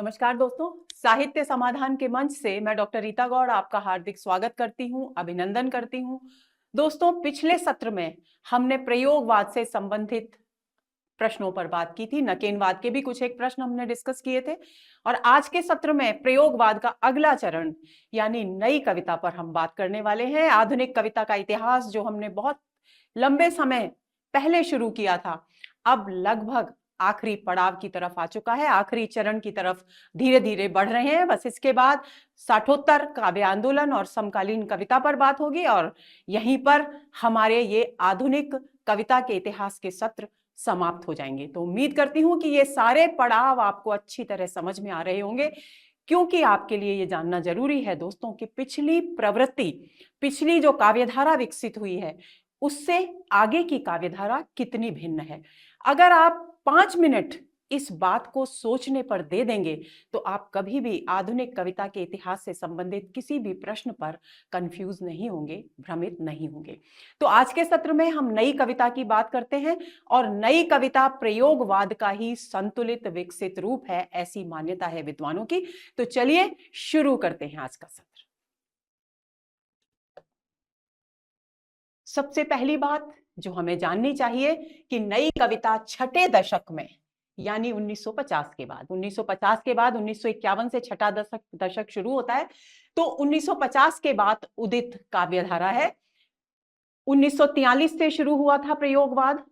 नमस्कार दोस्तों, साहित्य समाधान के मंच से मैं डॉक्टर रीता गौड़ आपका हार्दिक स्वागत करती हूं, अभिनंदन करती हूं। दोस्तों, पिछले सत्र में हमने प्रयोगवाद से संबंधित प्रश्नों पर बात की थी। नकेनवाद के भी कुछ एक प्रश्न हमने डिस्कस किए थे और आज के सत्र में प्रयोगवाद का अगला चरण यानी नई कविता पर हम बात करने वाले हैं। आधुनिक कविता का इतिहास जो हमने बहुत लंबे समय पहले शुरू किया था, अब लगभग आखिरी पड़ाव की तरफ आ चुका है, आखिरी चरण की तरफ धीरे धीरे बढ़ रहे हैं। बस इसके बाद साठोत्तर काव्य आंदोलन और समकालीन कविता पर बात होगी और यहीं पर हमारे ये आधुनिक कविता के इतिहास के सत्र समाप्त हो जाएंगे। तो उम्मीद करती हूं कि ये सारे पड़ाव आपको अच्छी तरह समझ में आ रहे होंगे, क्योंकि आपके लिए ये जानना जरूरी है दोस्तों कि पिछली प्रवृत्ति, पिछली जो काव्यधारा विकसित हुई है उससे आगे की काव्यधारा कितनी भिन्न है। अगर आप 5 मिनट इस बात को सोचने पर दे देंगे तो आप कभी भी आधुनिक कविता के इतिहास से संबंधित किसी भी प्रश्न पर कंफ्यूज नहीं होंगे, भ्रमित नहीं होंगे। तो आज के सत्र में हम नई कविता की बात करते हैं और नई कविता प्रयोगवाद का ही संतुलित विकसित रूप है, ऐसी मान्यता है विद्वानों की। तो चलिए शुरू करते हैं आज का सत्र। सबसे पहली बात जो हमें जाननी चाहिए कि नई कविता छठे दशक में यानी 1950 के बाद 1951 से छठा दशक शुरू होता है, तो 1950 के बाद उदित काव्यधारा है। 1943 से शुरू हुआ था प्रयोगवाद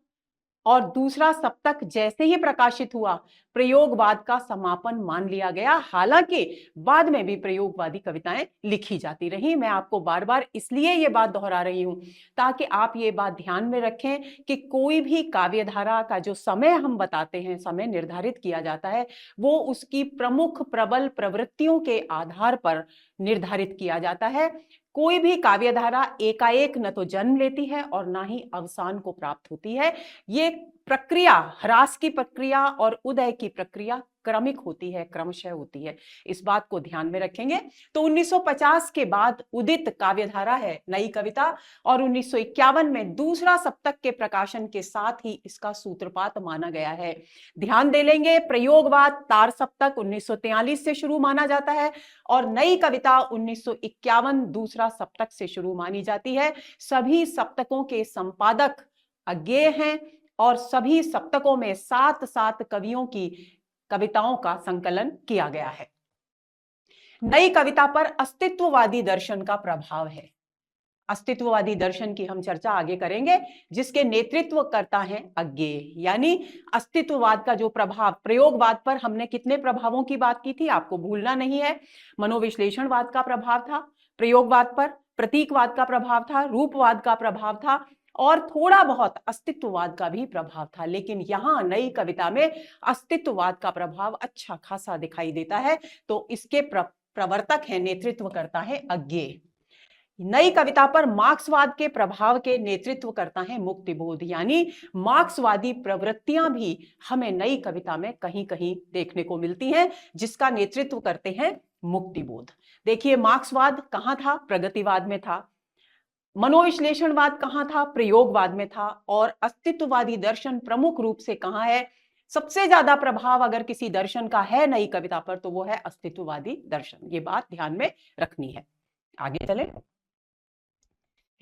और दूसरा सप्तक जैसे ही प्रकाशित हुआ प्रयोगवाद का समापन मान लिया गया। हालांकि बाद में भी प्रयोगवादी कविताएं लिखी जाती रही। मैं आपको बार बार इसलिए ये बात दोहरा रही हूं ताकि आप ये बात ध्यान में रखें कि कोई भी काव्यधारा का जो समय हम बताते हैं, समय निर्धारित किया जाता है, वो उसकी प्रमुख प्रबल प्रवृत्तियों के आधार पर निर्धारित किया जाता है। कोई भी काव्यधारा एकाएक न तो जन्म लेती है और ना ही अवसान को प्राप्त होती है। ये प्रक्रिया, ह्रास की प्रक्रिया और उदय की प्रक्रिया क्रमिक होती है, क्रमशः होती है। इस बात को ध्यान में रखेंगे। तो 1950 के बाद उदित काव्यधारा है नई कविता और 1951 में दूसरा सप्तक के प्रकाशन के साथ ही इसका सूत्रपात माना गया है। ध्यान दे लेंगे, प्रयोगवाद तार सप्तक 1943 से शुरू माना जाता है और नई कविता 1951 दूसरा सप्तक से शुरू मानी जाती है। सभी सप्तकों के संपादक अज्ञेय हैं और सभी सप्तकों में 7 कवियों की कविताओं का संकलन किया गया है। नई कविता पर अस्तित्ववादी दर्शन का प्रभाव है। अस्तित्ववादी दर्शन की हम चर्चा आगे करेंगे, जिसके नेतृत्व करता है अज्ञेय। यानी अस्तित्ववाद का जो प्रभाव, प्रयोगवाद पर हमने कितने प्रभावों की बात की थी आपको भूलना नहीं है। मनोविश्लेषणवाद का प्रभाव था प्रयोगवाद पर, प्रतीकवाद का प्रभाव था, रूपवाद का प्रभाव था और थोड़ा बहुत अस्तित्ववाद का भी प्रभाव था। लेकिन यहां नई कविता में अस्तित्ववाद का प्रभाव अच्छा खासा दिखाई देता है। तो इसके प्रवर्तक है, नेतृत्व करता है अज्ञेय। नई कविता पर मार्क्सवाद के प्रभाव के नेतृत्व करता है मुक्तिबोध। यानी मार्क्सवादी प्रवृत्तियां भी हमें नई कविता में कहीं कहीं देखने को मिलती हैं, जिसका नेतृत्व करते हैं मुक्तिबोध। देखिए, मार्क्सवाद कहां था? प्रगतिवाद में था। मनोविश्लेषणवाद कहां था? प्रयोगवाद में था। और अस्तित्ववादी दर्शन प्रमुख रूप से कहां है? सबसे ज्यादा प्रभाव अगर किसी दर्शन का है नई कविता पर तो वो है अस्तित्ववादी दर्शन। ये बात ध्यान में रखनी है। आगे चले।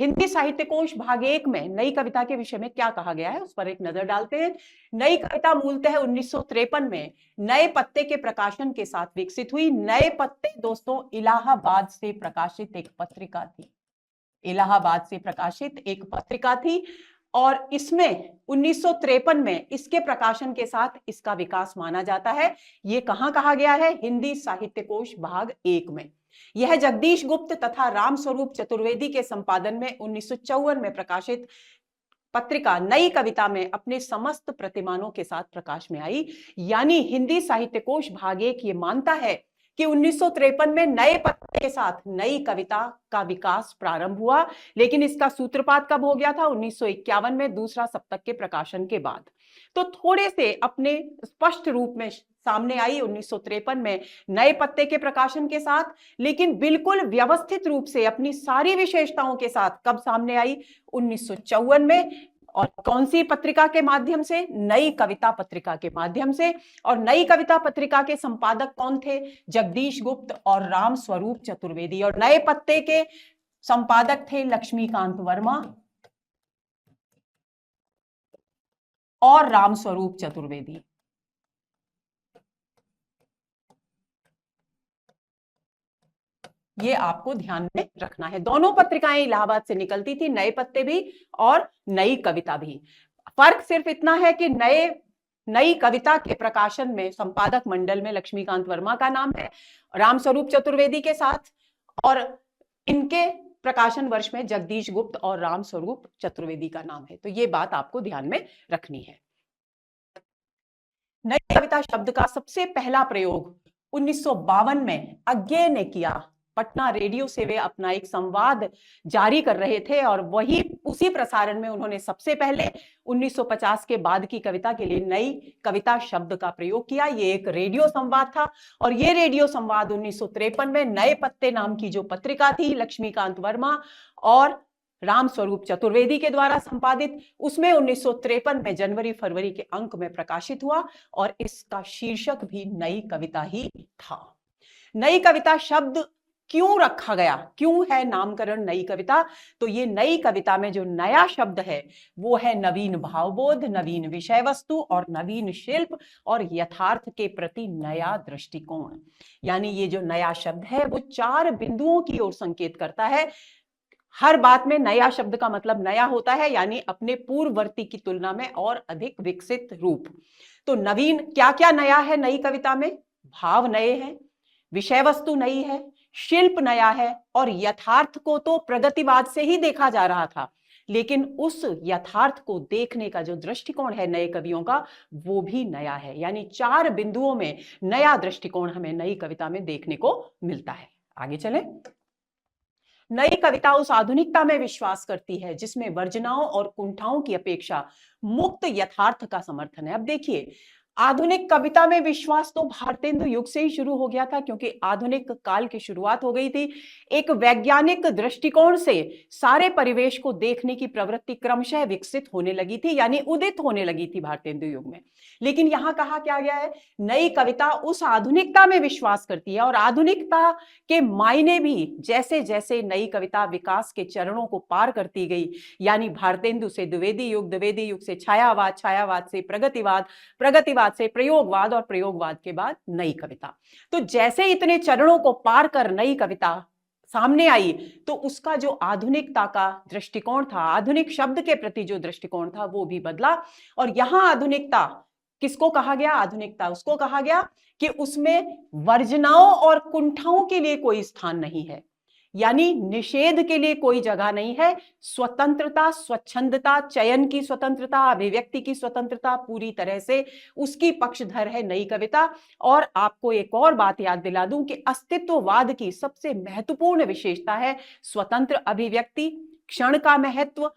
हिंदी साहित्यकोश भाग 1 में नई कविता के विषय में क्या कहा गया है उस पर एक नजर डालते हैं। नई कविता मूलतः 1953 में नए पत्ते के प्रकाशन के साथ विकसित हुई। नए पत्ते दोस्तों इलाहाबाद से प्रकाशित एक पत्रिका थी। इलाहाबाद से प्रकाशित एक पत्रिका थी और इसमें 1953 में इसके प्रकाशन के साथ इसका विकास माना जाता है। यह कहां कहा गया है? हिंदी साहित्यकोश भाग 1 में। यह जगदीश गुप्त तथा रामस्वरूप चतुर्वेदी के संपादन में 1954 में प्रकाशित पत्रिका नई कविता में अपने समस्त प्रतिमानों के साथ प्रकाश में आई। यानी हिंदी साहित्यकोश भाग 1 ये मानता है कि 1953 में नए पत्ते के साथ नई कविता का विकास प्रारंभ हुआ, लेकिन इसका सूत्रपात कब हो गया था? 1951 में दूसरा सप्तक के प्रकाशन के बाद। तो थोड़े से अपने स्पष्ट रूप में सामने आई 1953 में नए पत्ते के प्रकाशन के साथ, लेकिन बिल्कुल व्यवस्थित रूप से अपनी सारी विशेषताओं के साथ कब सामने आई? 1954 में। और कौन सी पत्रिका के माध्यम से? नई कविता पत्रिका के माध्यम से। और नई कविता पत्रिका के संपादक कौन थे? जगदीश गुप्त और राम स्वरूप चतुर्वेदी। और नए पत्ते के संपादक थे लक्ष्मीकांत वर्मा और राम स्वरूप चतुर्वेदी। ये आपको ध्यान में रखना है। दोनों पत्रिकाएं इलाहाबाद से निकलती थी, नए पत्ते भी और नई कविता भी। फर्क सिर्फ इतना है कि नई कविता के प्रकाशन में संपादक मंडल में लक्ष्मीकांत वर्मा का नाम है रामस्वरूप चतुर्वेदी के साथ, और इनके प्रकाशन वर्ष में जगदीश गुप्त और रामस्वरूप चतुर्वेदी का नाम है। तो ये बात आपको ध्यान में रखनी है। नई कविता शब्द का सबसे पहला प्रयोग 1952 में अज्ञे ने किया। पटना रेडियो से वे अपना एक संवाद जारी कर रहे थे और वही उसी प्रसारण में उन्होंने सबसे पहले 1950 के बाद की कविता के लिए नई कविता शब्द का प्रयोग किया। ये एक रेडियो संवाद था और ये रेडियो संवाद 1953 में नए पत्ते नाम की जो पत्रिका थी लक्ष्मीकांत वर्मा और रामस्वरूप चतुर्वेदी के द्वारा संपादित, उसमें 1953 में जनवरी फरवरी के अंक में प्रकाशित हुआ और इसका शीर्षक भी नई कविता ही था। नई कविता शब्द क्यों रखा गया, क्यों है नामकरण नई कविता? तो ये नई कविता में जो नया शब्द है वो है नवीन भावबोध, नवीन विषय वस्तु और नवीन शिल्प और यथार्थ के प्रति नया दृष्टिकोण। यानी ये जो नया शब्द है वो 4 बिंदुओं की ओर संकेत करता है। हर बात में नया शब्द का मतलब नया होता है, यानी अपने पूर्ववर्ती की तुलना में और अधिक विकसित रूप। तो नवीन क्या क्या नया है नई कविता में? भाव नए हैं, विषय वस्तु नई है, शिल्प नया है और यथार्थ को तो प्रगतिवाद से ही देखा जा रहा था, लेकिन उस यथार्थ को देखने का जो दृष्टिकोण है नए कवियों का वो भी नया है। यानी 4 बिंदुओं में नया दृष्टिकोण हमें नई कविता में देखने को मिलता है। आगे चलें। नई कविता उस आधुनिकता में विश्वास करती है जिसमें वर्जनाओं और कुंठाओं की अपेक्षा मुक्त यथार्थ का समर्थन है। अब देखिए, आधुनिक कविता में विश्वास तो भारतेंदु युग से ही शुरू हो गया था, क्योंकि आधुनिक काल की शुरुआत हो गई थी। एक वैज्ञानिक दृष्टिकोण से सारे परिवेश को देखने की प्रवृत्ति क्रमशः विकसित होने लगी थी, यानी उदित होने लगी थी भारतेंदु युग में। लेकिन यहां कहा क्या गया है? नई कविता उस आधुनिकता में विश्वास करती है और आधुनिकता के मायने भी जैसे जैसे नई कविता विकास के चरणों को पार करती गई, यानी भारतेंदु से द्विवेदी युग, द्विवेदी युग से छायावाद, छायावाद से प्रगतिवाद, प्रगतिवाद से प्रयोगवाद और प्रयोगवाद के बाद नई कविता, तो जैसे इतने चरणों को पार कर नई कविता सामने आई तो उसका जो आधुनिकता का दृष्टिकोण था, आधुनिक शब्द के प्रति जो दृष्टिकोण था वो भी बदला। और यहां आधुनिकता किसको कहा गया? आधुनिकता उसको कहा गया कि उसमें वर्जनाओं और कुंठाओं के लिए कोई स्थान नहीं है, यानी निषेध के लिए कोई जगह नहीं है। स्वतंत्रता, स्वच्छंदता, चयन की स्वतंत्रता, अभिव्यक्ति की स्वतंत्रता पूरी तरह से उसकी पक्षधर है नई कविता। और आपको एक और बात याद दिला दूं कि अस्तित्ववाद की सबसे महत्वपूर्ण विशेषता है स्वतंत्र अभिव्यक्ति, क्षण का महत्व,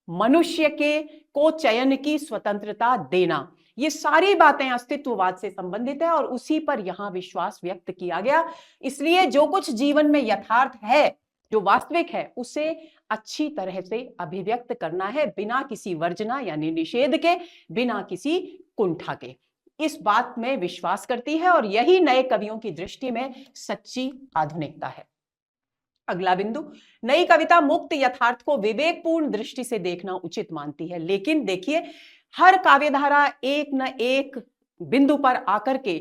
मनुष्य के को चयन की स्वतंत्रता देना। ये सारी बातें अस्तित्ववाद से संबंधित है और उसी पर यहां विश्वास व्यक्त किया गया। इसलिए जो कुछ जीवन में यथार्थ है, जो वास्तविक है, उसे अच्छी तरह से अभिव्यक्त करना है, बिना किसी वर्जना यानी निषेध के, बिना किसी कुंठा के। इस बात में विश्वास करती है और यही नए कवियों की दृष्टि में सच्ची आधुनिकता है। अगला बिंदु, नई कविता मुक्त यथार्थ को विवेकपूर्ण दृष्टि से देखना उचित मानती है। लेकिन देखिए, हर काव्यधारा एक न एक बिंदु पर आकर के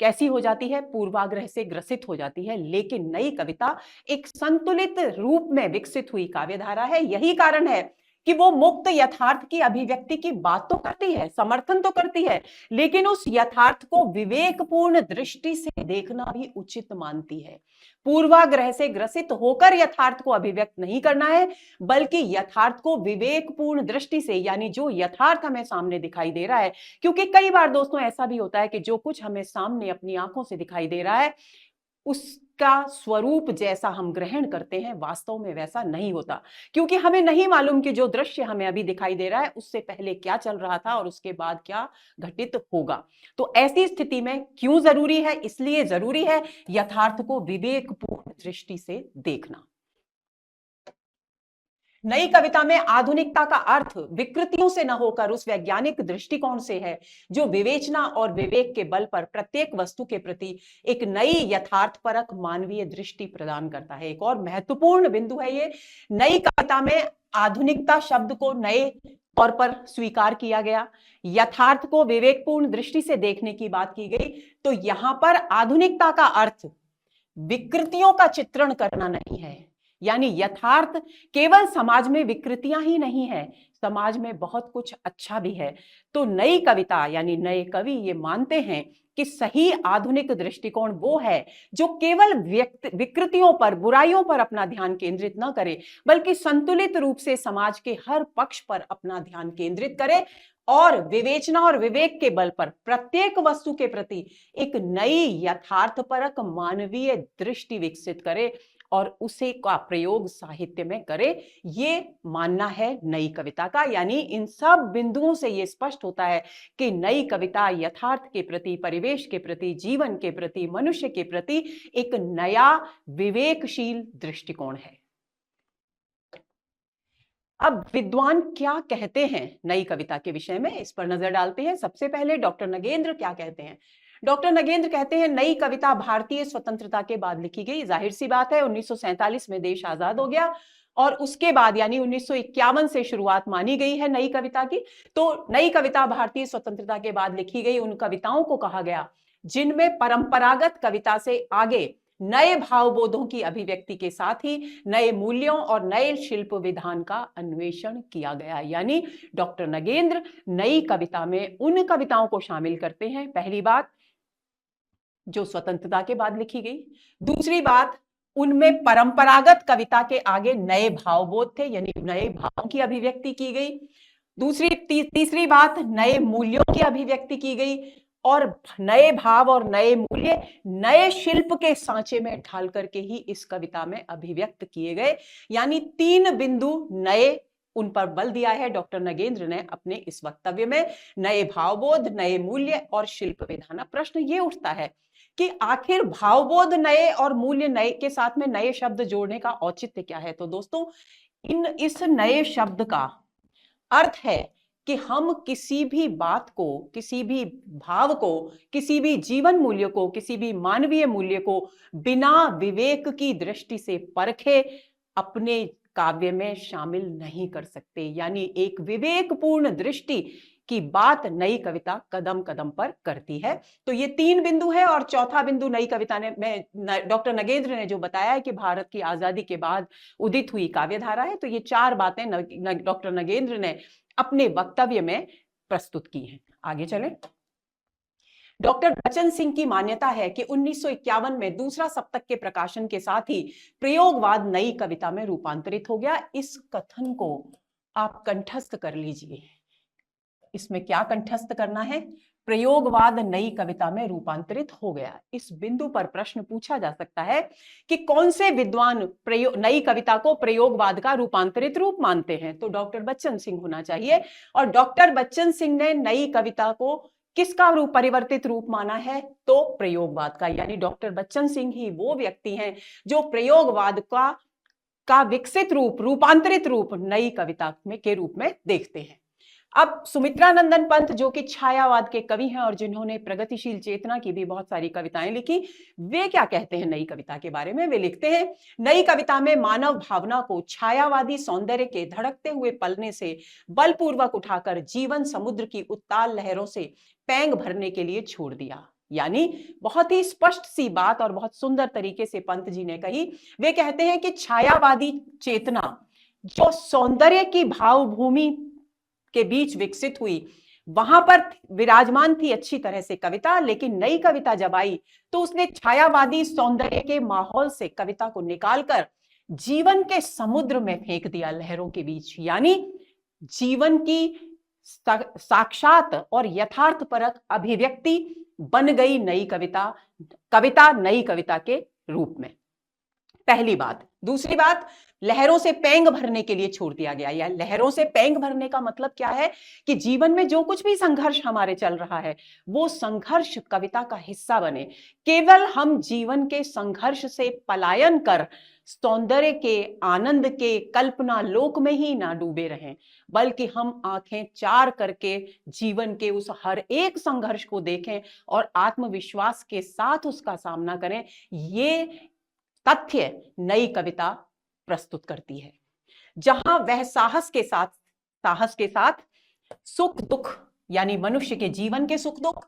कैसी हो जाती है? पूर्वाग्रह से ग्रसित हो जाती है। लेकिन नई कविता एक संतुलित रूप में विकसित हुई काव्यधारा है। यही कारण है कि वो मुक्त यथार्थ की अभिव्यक्ति की बात तो करती है, समर्थन तो करती है, लेकिन उस यथार्थ को विवेकपूर्ण दृष्टि से देखना भी उचित मानती है। पूर्वाग्रह से ग्रसित होकर यथार्थ को अभिव्यक्त नहीं करना है, बल्कि यथार्थ को विवेकपूर्ण दृष्टि से, यानी जो यथार्थ हमें सामने दिखाई दे रहा है। क्योंकि कई बार दोस्तों ऐसा भी होता है कि जो कुछ हमें सामने अपनी आंखों से दिखाई दे रहा है उसका स्वरूप जैसा हम ग्रहण करते हैं वास्तव में वैसा नहीं होता, क्योंकि हमें नहीं मालूम कि जो दृश्य हमें अभी दिखाई दे रहा है उससे पहले क्या चल रहा था और उसके बाद क्या घटित होगा। तो ऐसी स्थिति में क्यों जरूरी है? इसलिए जरूरी है यथार्थ को विवेकपूर्ण दृष्टि से देखना। नई कविता में आधुनिकता का अर्थ विकृतियों से न होकर उस वैज्ञानिक दृष्टिकोण से है जो विवेचना और विवेक के बल पर प्रत्येक वस्तु के प्रति एक नई यथार्थपरक मानवीय दृष्टि प्रदान करता है। एक और महत्वपूर्ण बिंदु है ये, नई कविता में आधुनिकता शब्द को नए तौर पर स्वीकार किया गया, यथार्थ को विवेकपूर्ण दृष्टि से देखने की बात की गई। तो यहां पर आधुनिकता का अर्थ विकृतियों का चित्रण करना नहीं है, यानी यथार्थ केवल समाज में विकृतियां ही नहीं है, समाज में बहुत कुछ अच्छा भी है। तो नई कविता यानी नए कवि ये मानते हैं कि सही आधुनिक दृष्टिकोण वो है जो केवल विकृतियों पर, बुराइयों पर अपना ध्यान केंद्रित न करे, बल्कि संतुलित रूप से समाज के हर पक्ष पर अपना ध्यान केंद्रित करे और विवेचना और विवेक के बल पर प्रत्येक वस्तु के प्रति एक नई यथार्थपरक मानवीय दृष्टि विकसित करे और उसे का प्रयोग साहित्य में करे। ये मानना है नई कविता का। यानी इन सब बिंदुओं से ये स्पष्ट होता है कि नई कविता यथार्थ के प्रति, परिवेश के प्रति, जीवन के प्रति, मनुष्य के प्रति एक नया विवेकशील दृष्टिकोण है। अब विद्वान क्या कहते हैं नई कविता के विषय में, इस पर नजर डालते हैं। सबसे पहले डॉक्टर नगेंद्र क्या कहते हैं। डॉक्टर नगेंद्र कहते हैं नई कविता भारतीय स्वतंत्रता के बाद लिखी गई। जाहिर सी बात है 1947 में देश आजाद हो गया और उसके बाद यानी 1951 से शुरुआत मानी गई है नई कविता की। तो नई कविता भारतीय स्वतंत्रता के बाद लिखी गई उन कविताओं को कहा गया जिनमें परंपरागत कविता से आगे नए भावबोधों की अभिव्यक्ति के साथ ही नए मूल्यों और नए शिल्प विधान का अन्वेषण किया गया। यानी डॉक्टर नगेंद्र नई कविता में उन कविताओं को शामिल करते हैं, पहली बात जो स्वतंत्रता के बाद लिखी गई, दूसरी बात उनमें परंपरागत कविता के आगे नए भावबोध थे यानी नए भावों की अभिव्यक्ति की गई, तीसरी बात नए मूल्यों की अभिव्यक्ति की गई और नए भाव और नए मूल्य नए शिल्प के सांचे में ढाल करके ही इस कविता में अभिव्यक्त किए गए। यानी तीन बिंदु नए उन पर बल दिया है डॉक्टर नगेंद्र ने अपने इस वक्तव्य में, नए भावबोध, नए मूल्य और शिल्प विधान। प्रश्न ये उठता है कि आखिर भावबोध नए और मूल्य नए के साथ में नए शब्द जोड़ने का औचित्य क्या है। तो दोस्तों इस नए शब्द का अर्थ है कि हम किसी भी बात को, किसी भी भाव को, किसी भी जीवन मूल्य को, किसी भी मानवीय मूल्य को बिना विवेक की दृष्टि से परखे अपने काव्य में शामिल नहीं कर सकते। यानी एक विवेकपूर्ण दृष्टि की बात नई कविता कदम कदम पर करती है। तो ये तीन बिंदु है और चौथा बिंदु नई कविता में डॉक्टर नगेंद्र ने जो बताया है कि भारत की आजादी के बाद उदित हुई काव्यधारा है। तो ये चार बातें डॉक्टर नगेंद्र ने अपने वक्तव्य में प्रस्तुत की हैं। आगे चलें। डॉक्टर बच्चन सिंह की मान्यता है कि 1951 में दूसरा सप्तक के प्रकाशन के साथ ही प्रयोगवाद नई कविता में रूपांतरित हो गया। इस कथन को आप कंठस्थ कर लीजिए। इसमें क्या कंठस्थ करना है? प्रयोगवाद नई कविता में रूपांतरित हो गया। इस बिंदु पर प्रश्न पूछा जा सकता है कि कौन से विद्वान नई कविता को प्रयोगवाद का रूपांतरित रूप मानते हैं। तो डॉक्टर बच्चन सिंह होना चाहिए। और डॉक्टर बच्चन सिंह ने नई कविता को किसका रूप, परिवर्तित रूप माना है? तो प्रयोगवाद का। यानी डॉक्टर बच्चन सिंह ही वो व्यक्ति हैं जो प्रयोगवाद का विकसित रूप, रूपांतरित रूप नई कविता में के रूप में देखते हैं। अब सुमित्रानंदन पंत जो कि छायावाद के कवि हैं और जिन्होंने प्रगतिशील चेतना की भी बहुत सारी कविताएं लिखी, वे क्या कहते हैं नई कविता के बारे में? वे लिखते हैं नई कविता में मानव भावना को छायावादी सौंदर्य के धड़कते हुए पलने से बलपूर्वक उठाकर जीवन समुद्र की उत्ताल लहरों से पैंग भरने के लिए छोड़ दिया। यानी बहुत ही स्पष्ट सी बात और बहुत सुंदर तरीके से पंत जी ने कही। वे कहते हैं कि छायावादी चेतना जो सौंदर्य की भावभूमि के बीच विकसित हुई, वहां पर विराजमान थी अच्छी तरह से कविता, लेकिन नई कविता जब आई तो उसने छायावादी सौंदर्य के माहौल से कविता को निकालकर जीवन के समुद्र में फेंक दिया, लहरों के बीच। यानी जीवन की साक्षात और यथार्थपरक अभिव्यक्ति बन गई नई कविता, नई कविता के रूप में। पहली बात। दूसरी बात, लहरों से पेंग भरने के लिए छोड़ दिया गया। या लहरों से पेंग भरने का मतलब क्या है कि जीवन में जो कुछ भी संघर्ष हमारे चल रहा है वो संघर्ष कविता का हिस्सा बने। केवल हम जीवन के संघर्ष से पलायन कर सौंदर्य के, आनंद के, कल्पना लोक में ही ना डूबे रहें, बल्कि हम आंखें चार करके जीवन के उस हर एक संघर्ष को देखें और आत्मविश्वास के साथ उसका सामना करें। ये तथ्य नई कविता प्रस्तुत करती है, जहां वह साहस के साथ सुख दुख, यानी मनुष्य के जीवन के सुख दुख,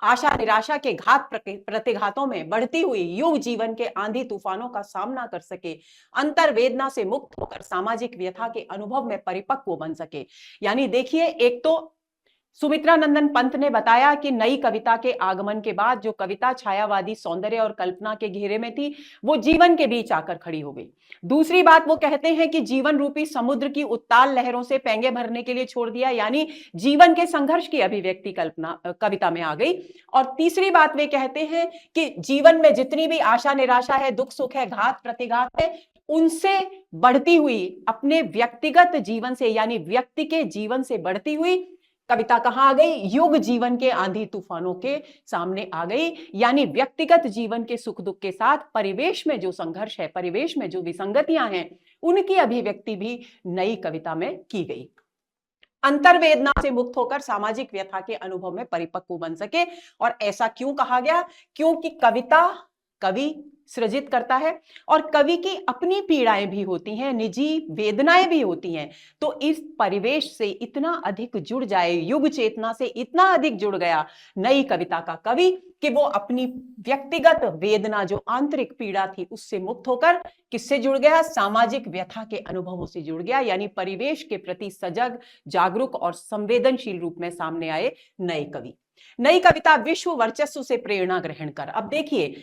आशा निराशा के घात प्रतिघातों में बढ़ती हुई युग जीवन के आंधी तूफानों का सामना कर सके, अंतर्वेदना से मुक्त होकर सामाजिक व्यथा के अनुभव में परिपक्व बन सके। यानी देखिए, एक तो सुमित्रा नंदन पंत ने बताया कि नई कविता के आगमन के बाद जो कविता छायावादी सौंदर्य और कल्पना के घेरे में थी वो जीवन के बीच आकर खड़ी हो गई। दूसरी बात, वो कहते हैं कि जीवन रूपी समुद्र की उत्ताल लहरों से पेंगे भरने के लिए छोड़ दिया, यानी जीवन के संघर्ष की अभिव्यक्ति कविता में आ गई। और तीसरी बात वे कहते हैं कि जीवन में जितनी भी आशा निराशा है, दुख सुख है, घात प्रतिघात है, उनसे बढ़ती हुई अपने व्यक्तिगत जीवन से, यानी व्यक्ति के जीवन से बढ़ती हुई कविता कहां आ गई? युग जीवन के आंधी तूफानों के सामने आ गई। यानी व्यक्तिगत जीवन के सुख दुख के साथ परिवेश में जो संघर्ष है, परिवेश में जो विसंगतियां हैं, उनकी अभिव्यक्ति भी नई कविता में की गई। अंतर्वेदना से मुक्त होकर सामाजिक व्यथा के अनुभव में परिपक्व बन सके। और ऐसा क्यों कहा गया? क्योंकि कविता कवि सृजित करता है और कवि की अपनी पीड़ाएं भी होती हैं, निजी वेदनाएं भी होती हैं। तो इस परिवेश से इतना अधिक जुड़ जाए, युग चेतना से इतना अधिक जुड़ गया नई कविता का कवि कि वो अपनी व्यक्तिगत वेदना, जो आंतरिक पीड़ा थी, उससे मुक्त होकर किससे जुड़ गया? सामाजिक व्यथा के अनुभवों से जुड़ गया। यानी परिवेश के प्रति सजग, जागरूक और संवेदनशील रूप में सामने आए नए कवि। नई कविता विश्व वर्चस्व से प्रेरणा ग्रहण कर। अब देखिए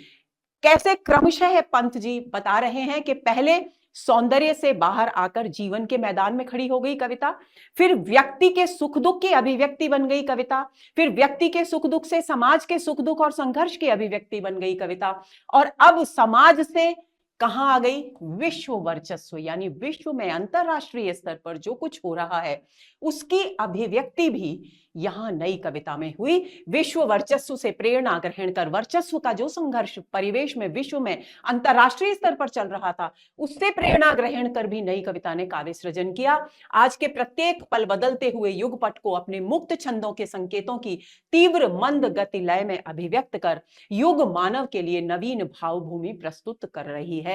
कैसे क्रमशः पंत जी बता रहे हैं कि पहले सौंदर्य से बाहर आकर जीवन के मैदान में खड़ी हो गई कविता, फिर व्यक्ति के सुख दुख की अभिव्यक्ति बन गई कविता, फिर व्यक्ति के सुख दुख से समाज के सुख दुख और संघर्ष की अभिव्यक्ति बन गई कविता, और अब समाज से कहां आ गई? विश्व वर्चस्व। यानी विश्व में अंतरराष्ट्रीय स्तर पर जो कुछ हो रहा है उसकी अभिव्यक्ति भी यहां नई कविता में हुई। विश्व वर्चस्व से प्रेरणा ग्रहण कर, वर्चस्व का जो संघर्ष परिवेश में, विश्व में, अंतरराष्ट्रीय स्तर पर चल रहा था, उससे प्रेरणा ग्रहण कर भी नई कविता ने काव्य सृजन किया। आज के प्रत्येक पल बदलते हुए युग पट को अपने मुक्त छंदों के संकेतों की तीव्र मंद गति लय में अभिव्यक्त कर युग मानव के लिए नवीन भावभूमि प्रस्तुत कर रही है।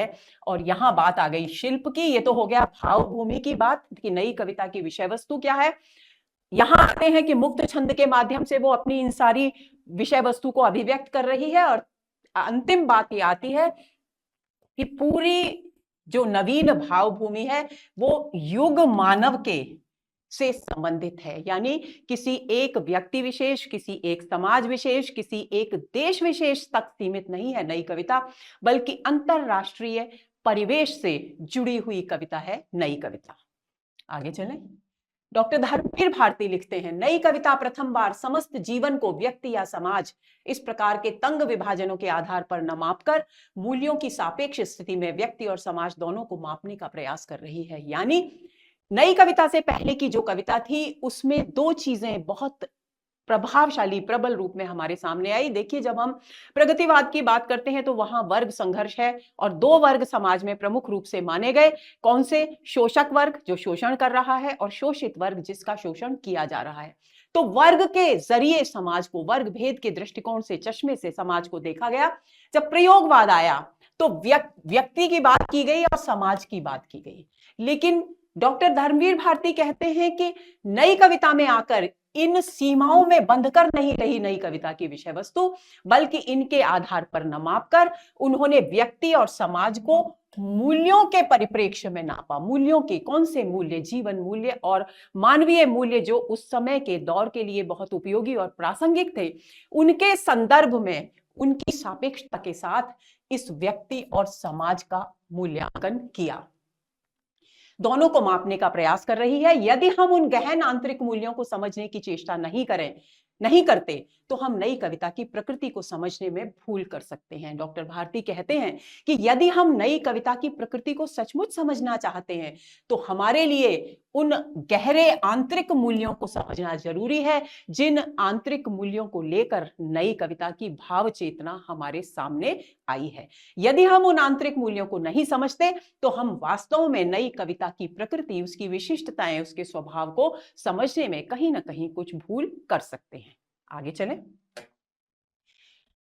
और यहां बात आ गई शिल्प की। ये तो हो गया भावभूमि की बात कि नई कविता की विषय वस्तु क्या है। यहां आते हैं कि मुक्त छंद के माध्यम से वो अपनी इन सारी विषय वस्तु को अभिव्यक्त कर रही है। और अंतिम बात ये आती है कि पूरी जो नवीन भावभूमि है वो युग मानव के से संबंधित है। यानी किसी एक व्यक्ति विशेष, किसी एक समाज विशेष, किसी एक देश विशेष तक सीमित नहीं है नई कविता, बल्कि अंतरराष्ट्रीय परिवेश से जुड़ी हुई कविता है नई कविता। आगे चलें। डॉक्टर धर्मवीर भारती लिखते हैं, नई कविता प्रथम बार समस्त जीवन को व्यक्ति या समाज इस प्रकार के तंग विभाजनों के आधार पर न मापकर मूल्यों की सापेक्ष स्थिति में व्यक्ति और समाज दोनों को मापने का प्रयास कर रही है। यानी नई कविता से पहले की जो कविता थी उसमें दो चीजें बहुत प्रभावशाली, प्रबल रूप में हमारे सामने आई। देखिए, जब हम प्रगतिवाद की बात करते हैं तो वहां वर्ग संघर्ष है और दो वर्ग समाज में प्रमुख रूप से माने गए। कौन से? शोषक वर्ग जो शोषण कर रहा है और शोषित वर्ग जिसका शोषण किया जा रहा है। तो वर्ग के जरिए समाज को, वर्ग भेद के दृष्टिकोण से, चश्मे से समाज को देखा गया। जब प्रयोगवाद आया तो व्यक्ति की बात की गई और समाज की बात की गई। लेकिन डॉक्टर धर्मवीर भारती कहते हैं कि नई कविता में आकर इन सीमाओं में बंधकर नहीं रही नई कविता की विषय वस्तु, बल्कि इनके आधार पर न मापकर उन्होंने व्यक्ति और समाज को मूल्यों के परिप्रेक्ष्य में नापा। मूल्यों के कौन से मूल्य? जीवन मूल्य और मानवीय मूल्य जो उस समय के दौर के लिए बहुत उपयोगी और प्रासंगिक थे, उनके संदर्भ में उनकी सापेक्षता के साथ इस व्यक्ति और समाज का मूल्यांकन किया, दोनों को मापने का प्रयास कर रही है। यदि हम उन गहन आंतरिक मूल्यों को समझने की चेष्टा नहीं करें नहीं करते तो हम नई कविता की प्रकृति को समझने में भूल कर सकते हैं। डॉक्टर भारती कहते हैं कि यदि हम नई कविता की प्रकृति को सचमुच समझना चाहते हैं तो हमारे लिए उन गहरे आंतरिक मूल्यों को समझना जरूरी है जिन आंतरिक मूल्यों को लेकर नई कविता की भाव चेतना हमारे सामने आई है। यदि हम उन आंतरिक मूल्यों को नहीं समझते तो हम वास्तव में नई कविता की प्रकृति, उसकी विशिष्टताएं, उसके स्वभाव को समझने में कहीं ना कहीं कुछ भूल कर सकते हैं। आगे चलें।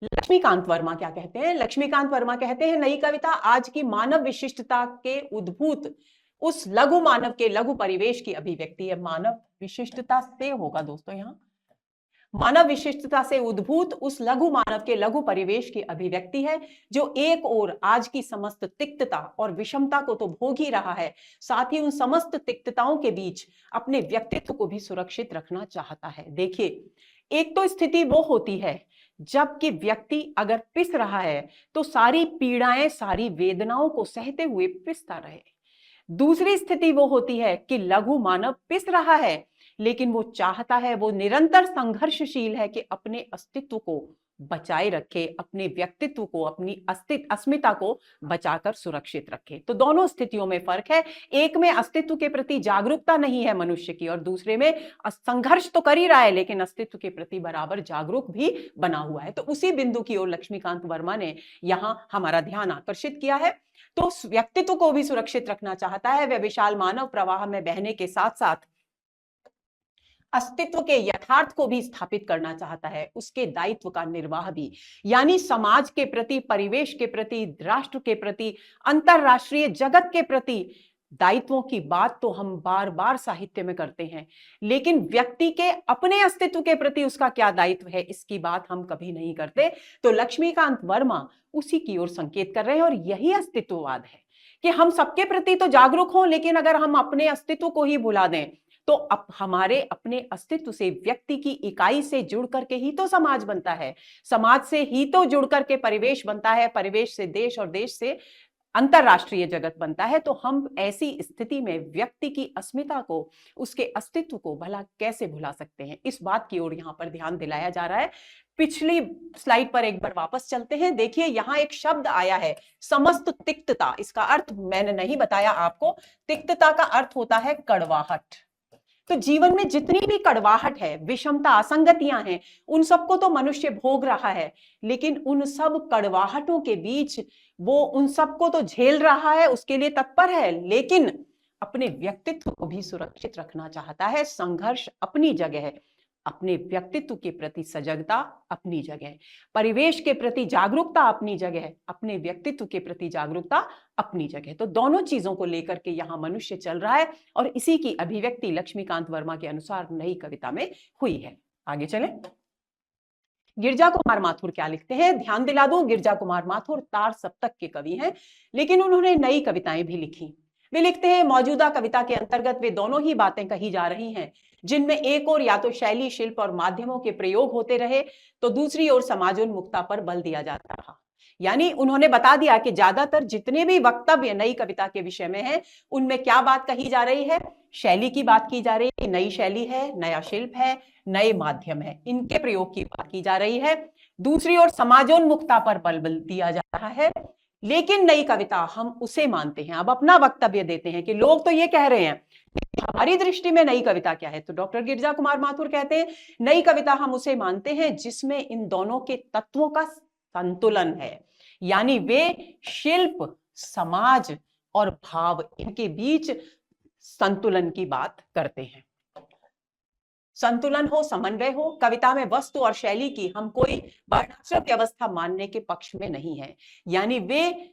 लक्ष्मीकांत वर्मा क्या कहते हैं? लक्ष्मीकांत वर्मा कहते हैं नई कविता आज की मानव विशिष्टता के उद्भूत उस लघु मानव के लघु परिवेश की अभिव्यक्ति है। मानव विशिष्टता से होगा दोस्तों, यहां मानव विशिष्टता से उद्भूत उस लघु मानव के लघु परिवेश की अभिव्यक्ति है जो एक ओर आज की समस्त तिक्तता और विषमता को तो भोग ही रहा है, साथ ही उन समस्त तिक्तताओं के बीच अपने व्यक्तित्व को भी सुरक्षित रखना चाहता है। देखिए, एक तो स्थिति वो होती है जबकि व्यक्ति अगर पिस रहा है तो सारी पीड़ाएं, सारी वेदनाओं को सहते हुए पिसता रहे। दूसरी स्थिति वो होती है कि लघु मानव पिस रहा है लेकिन वो चाहता है, वो निरंतर संघर्षशील है कि अपने अस्तित्व को बचाए रखे, अपने व्यक्तित्व को, अपनी अस्मिता को बचाकर सुरक्षित रखे। तो दोनों स्थितियों में फर्क है। एक में अस्तित्व के प्रति जागरूकता नहीं है मनुष्य की और दूसरे में संघर्ष तो कर ही रहा है लेकिन अस्तित्व के प्रति बराबर जागरूक भी बना हुआ है। तो उसी बिंदु की ओर लक्ष्मीकांत वर्मा ने यहां हमारा ध्यान आकर्षित किया है। तो उस व्यक्तित्व को भी सुरक्षित रखना चाहता है। वह विशाल मानव प्रवाह में बहने के साथ साथ अस्तित्व के यथार्थ को भी स्थापित करना चाहता है, उसके दायित्व का निर्वाह भी, यानी समाज के प्रति, परिवेश के प्रति, राष्ट्र के प्रति, अंतरराष्ट्रीय जगत के प्रति दायित्वों की बात तो हम बार बार साहित्य में करते हैं, लेकिन व्यक्ति के अपने अस्तित्व के प्रति उसका क्या दायित्व है इसकी बात हम कभी नहीं करते। तो लक्ष्मीकांत वर्मा उसी की ओर संकेत कर रहे हैं और यही अस्तित्ववाद है कि हम सबके प्रति तो जागरूक हों लेकिन अगर हम अपने अस्तित्व को ही भुला दें तो अब हमारे अपने अस्तित्व से, व्यक्ति की इकाई से जुड़ करके ही तो समाज बनता है, समाज से ही तो जुड़ करके परिवेश बनता है, परिवेश से देश और देश से अंतरराष्ट्रीय जगत बनता है। तो हम ऐसी स्थिति में व्यक्ति की अस्मिता को, उसके अस्तित्व को भला कैसे भुला सकते हैं? इस बात की ओर यहां पर ध्यान दिलाया जा रहा है। पिछली स्लाइड पर एक बार वापस चलते हैं। देखिए, यहां एक शब्द आया है, समस्त तिक्तता। इसका अर्थ मैंने नहीं बताया आपको। तिक्तता का अर्थ होता है कड़वाहट। तो जीवन में जितनी भी कड़वाहट है, विषमता, असंगतियां हैं, उन सबको तो मनुष्य भोग रहा है, लेकिन उन सब कड़वाहटों के बीच वो उन सबको तो झेल रहा है, उसके लिए तत्पर है, लेकिन अपने व्यक्तित्व को भी सुरक्षित रखना चाहता है। संघर्ष अपनी जगह है, अपने व्यक्तित्व के प्रति सजगता अपनी जगह, परिवेश के प्रति जागरूकता अपनी जगह, अपने व्यक्तित्व के प्रति जागरूकता अपनी जगह। तो दोनों चीजों को लेकर के यहां मनुष्य चल रहा है और इसी की अभिव्यक्ति लक्ष्मीकांत वर्मा के अनुसार नई कविता में हुई है। आगे चलें। गिरजा कुमार माथुर क्या लिखते हैं? ध्यान दिला दूं, गिरजा कुमार माथुर तार सप्तक के कवि हैं, लेकिन उन्होंने नई कविताएं भी लिखी। वे लिखते हैं, मौजूदा कविता के अंतर्गत वे दोनों ही बातें कही जा रही हैं जिनमें एक ओर या तो शैली, शिल्प और माध्यमों के प्रयोग होते रहे तो दूसरी ओर समाजोन्मुखता पर बल दिया जाता रहा। यानी उन्होंने बता दिया कि ज्यादातर जितने भी वक्तव्य नई कविता के विषय में हैं उनमें क्या बात कही जा रही है? शैली की बात की जा रही है, नई शैली है, नया शिल्प है, नए माध्यम है, इनके प्रयोग की बात की जा रही है। दूसरी ओर समाजोन्मुखता पर बल दिया जा रहा है। लेकिन नई कविता हम उसे मानते हैं, अब अपना वक्तव्य देते हैं कि लोग तो ये कह रहे हैं, हमारी दृष्टि में नई कविता क्या है? तो डॉक्टर गिरजा कुमार माथुर कहते हैं, नई कविता हम उसे मानते हैं जिसमें इन दोनों के तत्वों का संतुलन है, यानी वे शिल्प, समाज और भाव, इनके बीच संतुलन की बात करते हैं। संतुलन हो, समन्वय हो। कविता में वस्तु और शैली की हम कोई वर्णाश्रम व्यवस्था मानने के पक्ष में नहीं है, यानी वे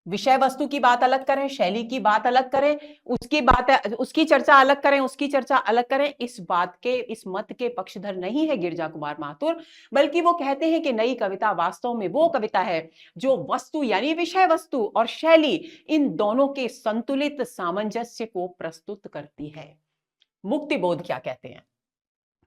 विषय वस्तु की बात अलग करें, शैली की बात अलग करें, उसकी चर्चा अलग करें, उसकी चर्चा अलग करें, इस बात के, इस मत के पक्षधर नहीं है गिरजा कुमार माथुर, बल्कि वो कहते हैं कि नई कविता वास्तव में वो कविता है जो वस्तु यानी विषय वस्तु और शैली, इन दोनों के संतुलित सामंजस्य को प्रस्तुत करती है। मुक्तिबोध क्या कहते हैं?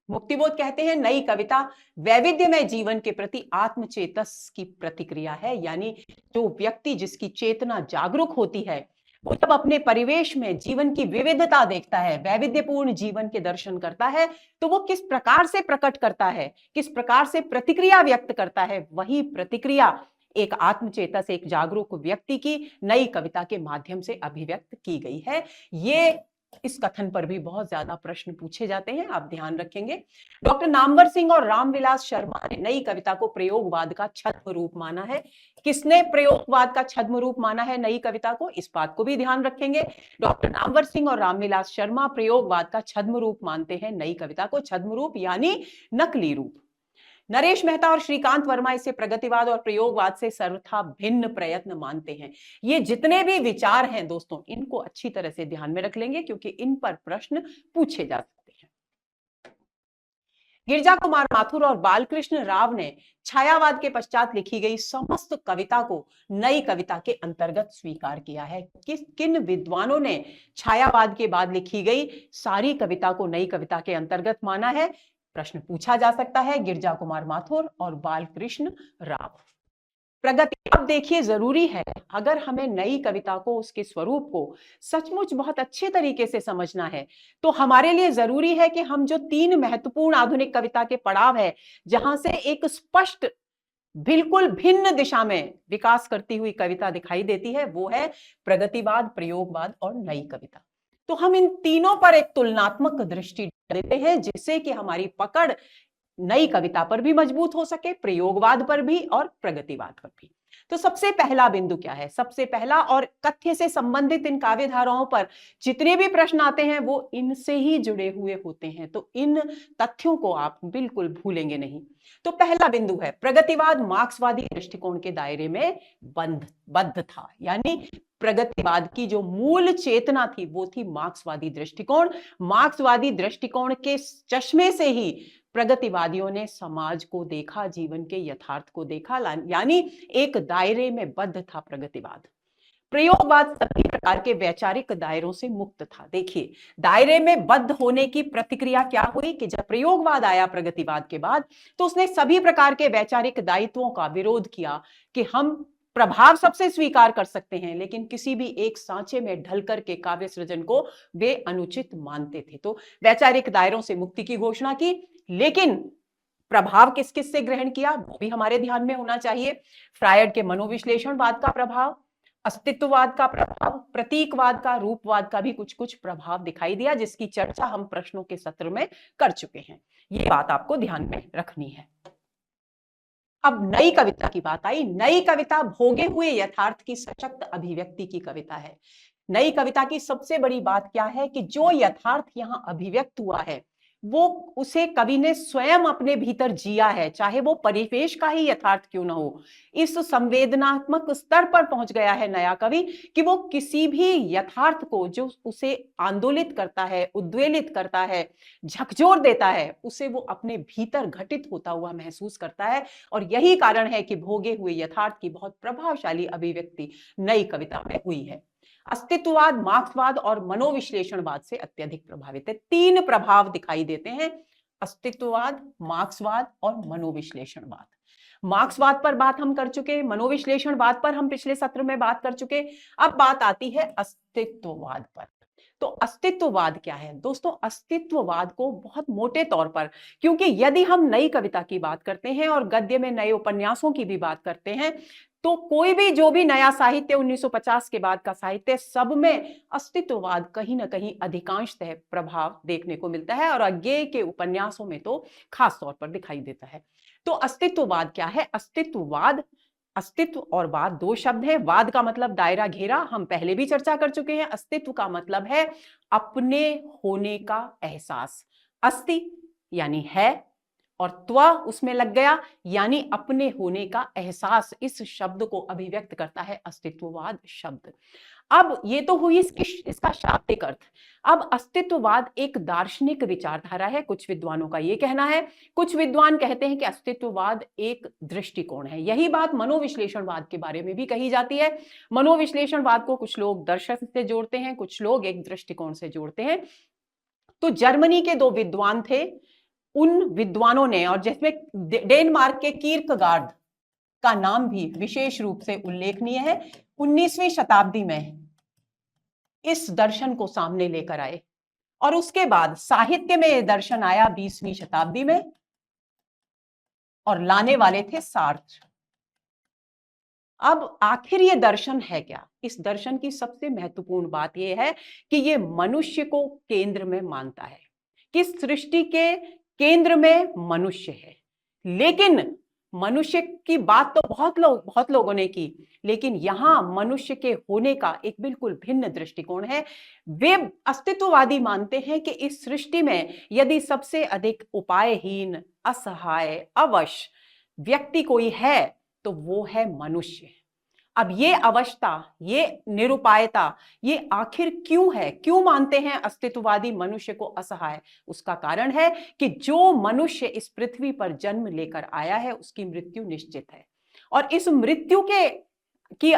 मुक्तिबोध कहते हैं, नई कविता वैविध्यमय जीवन के प्रति आत्मचेतस की प्रतिक्रिया है, यानी जो व्यक्ति, जिसकी चेतना जागरूक होती है, वो जब अपने परिवेश में जीवन की विविधता देखता है, वैविध्यपूर्ण जीवन के दर्शन करता है, तो वो किस प्रकार से प्रकट करता है, किस प्रकार से प्रतिक्रिया व्यक्त करता है, वही प्रतिक्रिया एक आत्मचेतस, एक जागरूक व्यक्ति की नई कविता के माध्यम से अभिव्यक्त की गई है। ये इस कथन पर भी बहुत ज्यादा प्रश्न पूछे जाते हैं, आप ध्यान रखेंगे। डॉक्टर नामवर सिंह और रामविलास शर्मा ने नई कविता को प्रयोगवाद का छद्म रूप माना है। किसने प्रयोगवाद का छद्म रूप माना है नई कविता को, इस बात को भी ध्यान रखेंगे। डॉक्टर नामवर सिंह और रामविलास शर्मा प्रयोगवाद का छद्म रूप मानते हैं नई कविता को। छद्म रूप यानी नकली रूप। नरेश मेहता और श्रीकांत वर्मा इसे प्रगतिवाद और प्रयोगवाद से सर्वथा भिन्न प्रयत्न मानते हैं। ये जितने भी विचार हैं दोस्तों, इनको अच्छी तरह से ध्यान में रख लेंगे, क्योंकि इन पर प्रश्न पूछे जा सकते हैं। गिरजा कुमार माथुर और बालकृष्ण राव ने छायावाद के पश्चात लिखी गई समस्त कविता को नई कविता के अंतर्गत स्वीकार किया है। किन विद्वानों ने छायावाद के बाद लिखी गई सारी कविता को नई कविता के अंतर्गत माना है? प्रश्न पूछा जा सकता है। गिरजा कुमार माथुर और बालकृष्ण राव। प्रगति, अब देखिए, जरूरी है अगर हमें नई कविता को, उसके स्वरूप को सचमुच बहुत अच्छे तरीके से समझना है, तो हमारे लिए जरूरी है कि हम जो 3 महत्वपूर्ण आधुनिक कविता के पड़ाव है, जहां से एक स्पष्ट बिल्कुल भिन्न दिशा में विकास करती हुई कविता दिखाई देती है, वो है प्रगतिवाद, प्रयोगवाद और नई कविता। तो हम इन तीनों पर एक तुलनात्मक दृष्टि देते हैं, जिससे कि हमारी पकड़ नई कविता पर भी मजबूत हो सके, प्रयोगवाद पर भी और प्रगतिवाद पर भी। तो सबसे पहला बिंदु क्या है? सबसे पहला, और कथ्य से संबंधित इन काव्य धाराओं पर जितने भी प्रश्न आते हैं वो इनसे ही जुड़े हुए होते हैं, तो इन तथ्यों को आप बिल्कुल भूलेंगे नहीं। तो पहला बिंदु है, प्रगतिवाद मार्क्सवादी दृष्टिकोण के दायरे में बद्ध था, यानी प्रगतिवाद की जो मूल चेतना थी वो थी मार्क्सवादी दृष्टिकोण। मार्क्सवादी दृष्टिकोण के चश्मे से ही प्रगतिवादियों ने समाज को देखा, जीवन के यथार्थ को देखा, यानी एक दायरे में बद्ध था प्रगतिवाद। प्रयोगवाद सभी प्रकार के वैचारिक दायरों से मुक्त था। देखिए, दायरे में बद्ध होने की प्रतिक्रिया क्या हुई कि जब प्रयोगवाद आया प्रगतिवाद के बाद, तो उसने सभी प्रकार के वैचारिक दायित्वों का विरोध किया कि हम प्रभाव सबसे स्वीकार कर सकते हैं, लेकिन किसी भी एक सांचे में ढल करके काव्य सृजन को वे अनुचित मानते थे। तो वैचारिक दायरों से मुक्ति की घोषणा की, लेकिन प्रभाव किस किस से ग्रहण किया वो भी हमारे ध्यान में होना चाहिए। फ्रायड के मनोविश्लेषणवाद का प्रभाव, अस्तित्ववाद का प्रभाव, प्रतीकवाद का, रूपवाद का भी कुछ कुछ प्रभाव दिखाई दिया, जिसकी चर्चा हम प्रश्नों के सत्र में कर चुके हैं। ये बात आपको ध्यान में रखनी है। अब नई कविता की बात आई। नई कविता भोगे हुए यथार्थ की सशक्त अभिव्यक्ति की कविता है। नई कविता की सबसे बड़ी बात क्या है कि जो यथार्थ यहां अभिव्यक्त हुआ है वो उसे कवि ने स्वयं अपने भीतर जिया है, चाहे वो परिवेश का ही यथार्थ क्यों ना हो। इस संवेदनात्मक स्तर पर पहुंच गया है नया कवि कि वो किसी भी यथार्थ को जो उसे आंदोलित करता है, उद्वेलित करता है, झकझोर देता है, उसे वो अपने भीतर घटित होता हुआ महसूस करता है। और यही कारण है कि भोगे हुए यथार्थ की बहुत प्रभावशाली अभिव्यक्ति नई कविता में हुई है। अस्तित्ववाद, मार्क्सवाद और मनोविश्लेषणवाद से अत्यधिक प्रभावित है। 3 प्रभाव दिखाई देते हैं, अस्तित्ववाद, मार्क्सवाद और मनोविश्लेषणवाद। मार्क्सवाद पर बात हम कर चुके, मनोविश्लेषणवाद पर हम पिछले सत्र में बात कर चुके। अब बात आती है अस्तित्ववाद पर। तो अस्तित्ववाद क्या है दोस्तों? अस्तित्ववाद को बहुत मोटे तौर पर, क्योंकि यदि हम नई कविता की बात करते हैं और गद्य में नए उपन्यासों की भी बात करते हैं, तो कोई भी जो भी नया साहित्य 1950 के बाद का साहित्य, सब में अस्तित्ववाद कहीं ना कहीं अधिकांशतः प्रभाव देखने को मिलता है, और अज्ञेय के उपन्यासों में तो खास तौर पर दिखाई देता है। तो अस्तित्ववाद क्या है? अस्तित्ववाद, अस्तित्व और वाद 2 शब्द हैं। वाद का मतलब दायरा घेरा, हम पहले भी चर्चा कर चुके हैं। अस्तित्व का मतलब है अपने होने का एहसास। अस्ति यानी है, और त्व उसमें लग गया, यानी अपने होने का एहसास। इस शब्द को अभिव्यक्त करता है अस्तित्ववाद शब्द। अब ये तो हुई इसका शाब्दिक अर्थ। अब अस्तित्ववाद एक दार्शनिक विचारधारा है, कुछ विद्वानों का ये कहना है। कुछ विद्वान कहते हैं कि अस्तित्ववाद एक दृष्टिकोण है। यही बात मनोविश्लेषणवाद के बारे में भी कही जाती है। मनोविश्लेषणवाद को कुछ लोग दर्शन से जोड़ते हैं, कुछ लोग एक दृष्टिकोण से जोड़ते हैं। तो जर्मनी के 2 विद्वान थे, उन विद्वानों ने, और जिसमें डेनमार्क के कीर्कगार्ड का नाम भी विशेष रूप से उल्लेखनीय है, 19वीं शताब्दी में इस दर्शन को सामने लेकर आए। और उसके बाद साहित्य में यह दर्शन आया 20वीं शताब्दी में, और लाने वाले थे सार्त्र। अब आखिर ये दर्शन है क्या? इस दर्शन की सबसे महत्वपूर्ण बात यह है कि ये मनुष्य को केंद्र में मानता है, कि सृष्टि के केंद्र में मनुष्य है। लेकिन मनुष्य की बात तो बहुत लोगों ने की, लेकिन यहां मनुष्य के होने का एक बिल्कुल भिन्न दृष्टिकोण है। वे अस्तित्ववादी मानते हैं कि इस सृष्टि में यदि सबसे अधिक उपायहीन, असहाय, अवश व्यक्ति कोई है तो वो है मनुष्य। अब ये अवस्था, ये निरुपायता, ये आखिर क्यों है? क्यों मानते हैं अस्तित्ववादी मनुष्य को असहाय? उसका कारण है कि जो मनुष्य इस पृथ्वी पर जन्म लेकर आया है उसकी मृत्यु निश्चित है, और इस मृत्यु के कि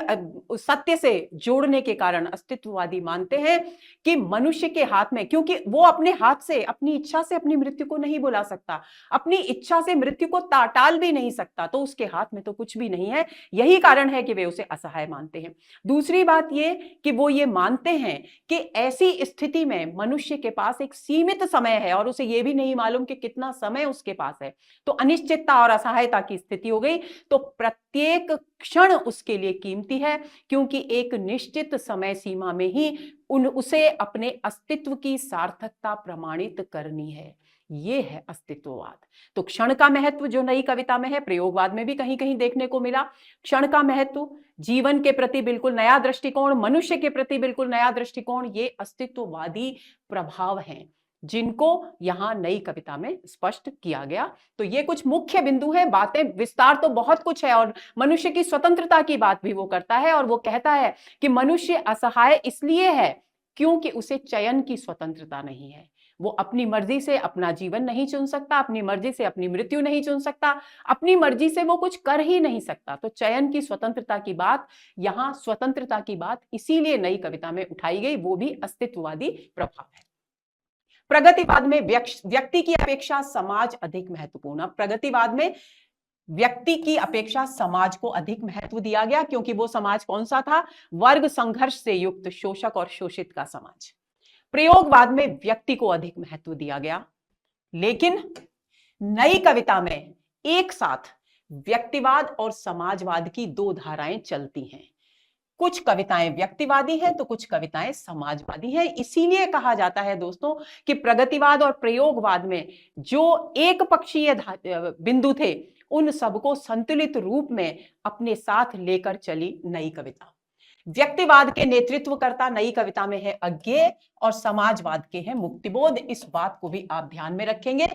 सत्य से जोड़ने के कारण अस्तित्ववादी मानते हैं कि मनुष्य के हाथ में, क्योंकि वो अपने हाथ से, अपनी इच्छा से अपनी मृत्यु को नहीं बुला सकता, अपनी इच्छा से मृत्यु को टाल भी नहीं सकता, तो उसके हाथ में तो कुछ भी नहीं है। यही कारण है कि वे उसे असहाय मानते हैं। दूसरी बात ये कि वो ये मानते हैं कि ऐसी स्थिति में मनुष्य के पास एक सीमित समय है और उसे ये भी नहीं मालूम कि कितना समय उसके पास है, तो अनिश्चितता और असहायता की स्थिति हो गई। तो प्रत्येक क्षण उसके लिए कीमती है, क्योंकि एक निश्चित समय सीमा में ही उसे अपने अस्तित्व की सार्थकता प्रमाणित करनी है। ये है अस्तित्ववाद। तो क्षण का महत्व जो नई कविता में है, प्रयोगवाद में भी कहीं कहीं देखने को मिला। क्षण का महत्व, जीवन के प्रति बिल्कुल नया दृष्टिकोण, मनुष्य के प्रति बिल्कुल नया दृष्टिकोण, ये अस्तित्ववादी प्रभाव हैं जिनको यहां नई कविता में स्पष्ट किया गया। तो ये कुछ मुख्य बिंदु हैं। बातें, विस्तार तो बहुत कुछ है, और मनुष्य की स्वतंत्रता की बात भी वो करता है, और वो कहता है कि मनुष्य असहाय इसलिए है क्योंकि उसे चयन की स्वतंत्रता नहीं है। वो अपनी मर्जी से अपना जीवन नहीं चुन सकता, अपनी मर्जी से अपनी मृत्यु नहीं चुन सकता, अपनी मर्जी से वो कुछ कर ही नहीं सकता। तो चयन की स्वतंत्रता की बात, यहां स्वतंत्रता की बात इसीलिए नई कविता में उठाई गई, वो भी अस्तित्ववादी प्रभाव है। प्रगतिवाद में व्यक्ति की अपेक्षा समाज अधिक महत्वपूर्ण। प्रगतिवाद में व्यक्ति की अपेक्षा समाज को अधिक महत्व दिया गया, क्योंकि वो समाज कौन सा था? वर्ग संघर्ष से युक्त, शोषक और शोषित का समाज। प्रयोगवाद में व्यक्ति को अधिक महत्व दिया गया, लेकिन नई कविता में एक साथ व्यक्तिवाद और समाजवाद की दो धाराएं चलती हैं। कुछ कविताएं व्यक्तिवादी हैं तो कुछ कविताएं समाजवादी हैं। इसीलिए कहा जाता है दोस्तों कि प्रगतिवाद और प्रयोगवाद में जो एक पक्षीय बिंदु थे, उन सबको संतुलित रूप में अपने साथ लेकर चली नई कविता। व्यक्तिवाद के नेतृत्वकर्ता नई कविता में है अज्ञेय, और समाजवाद के हैं मुक्तिबोध। इस बात को भी आप ध्यान में रखेंगे।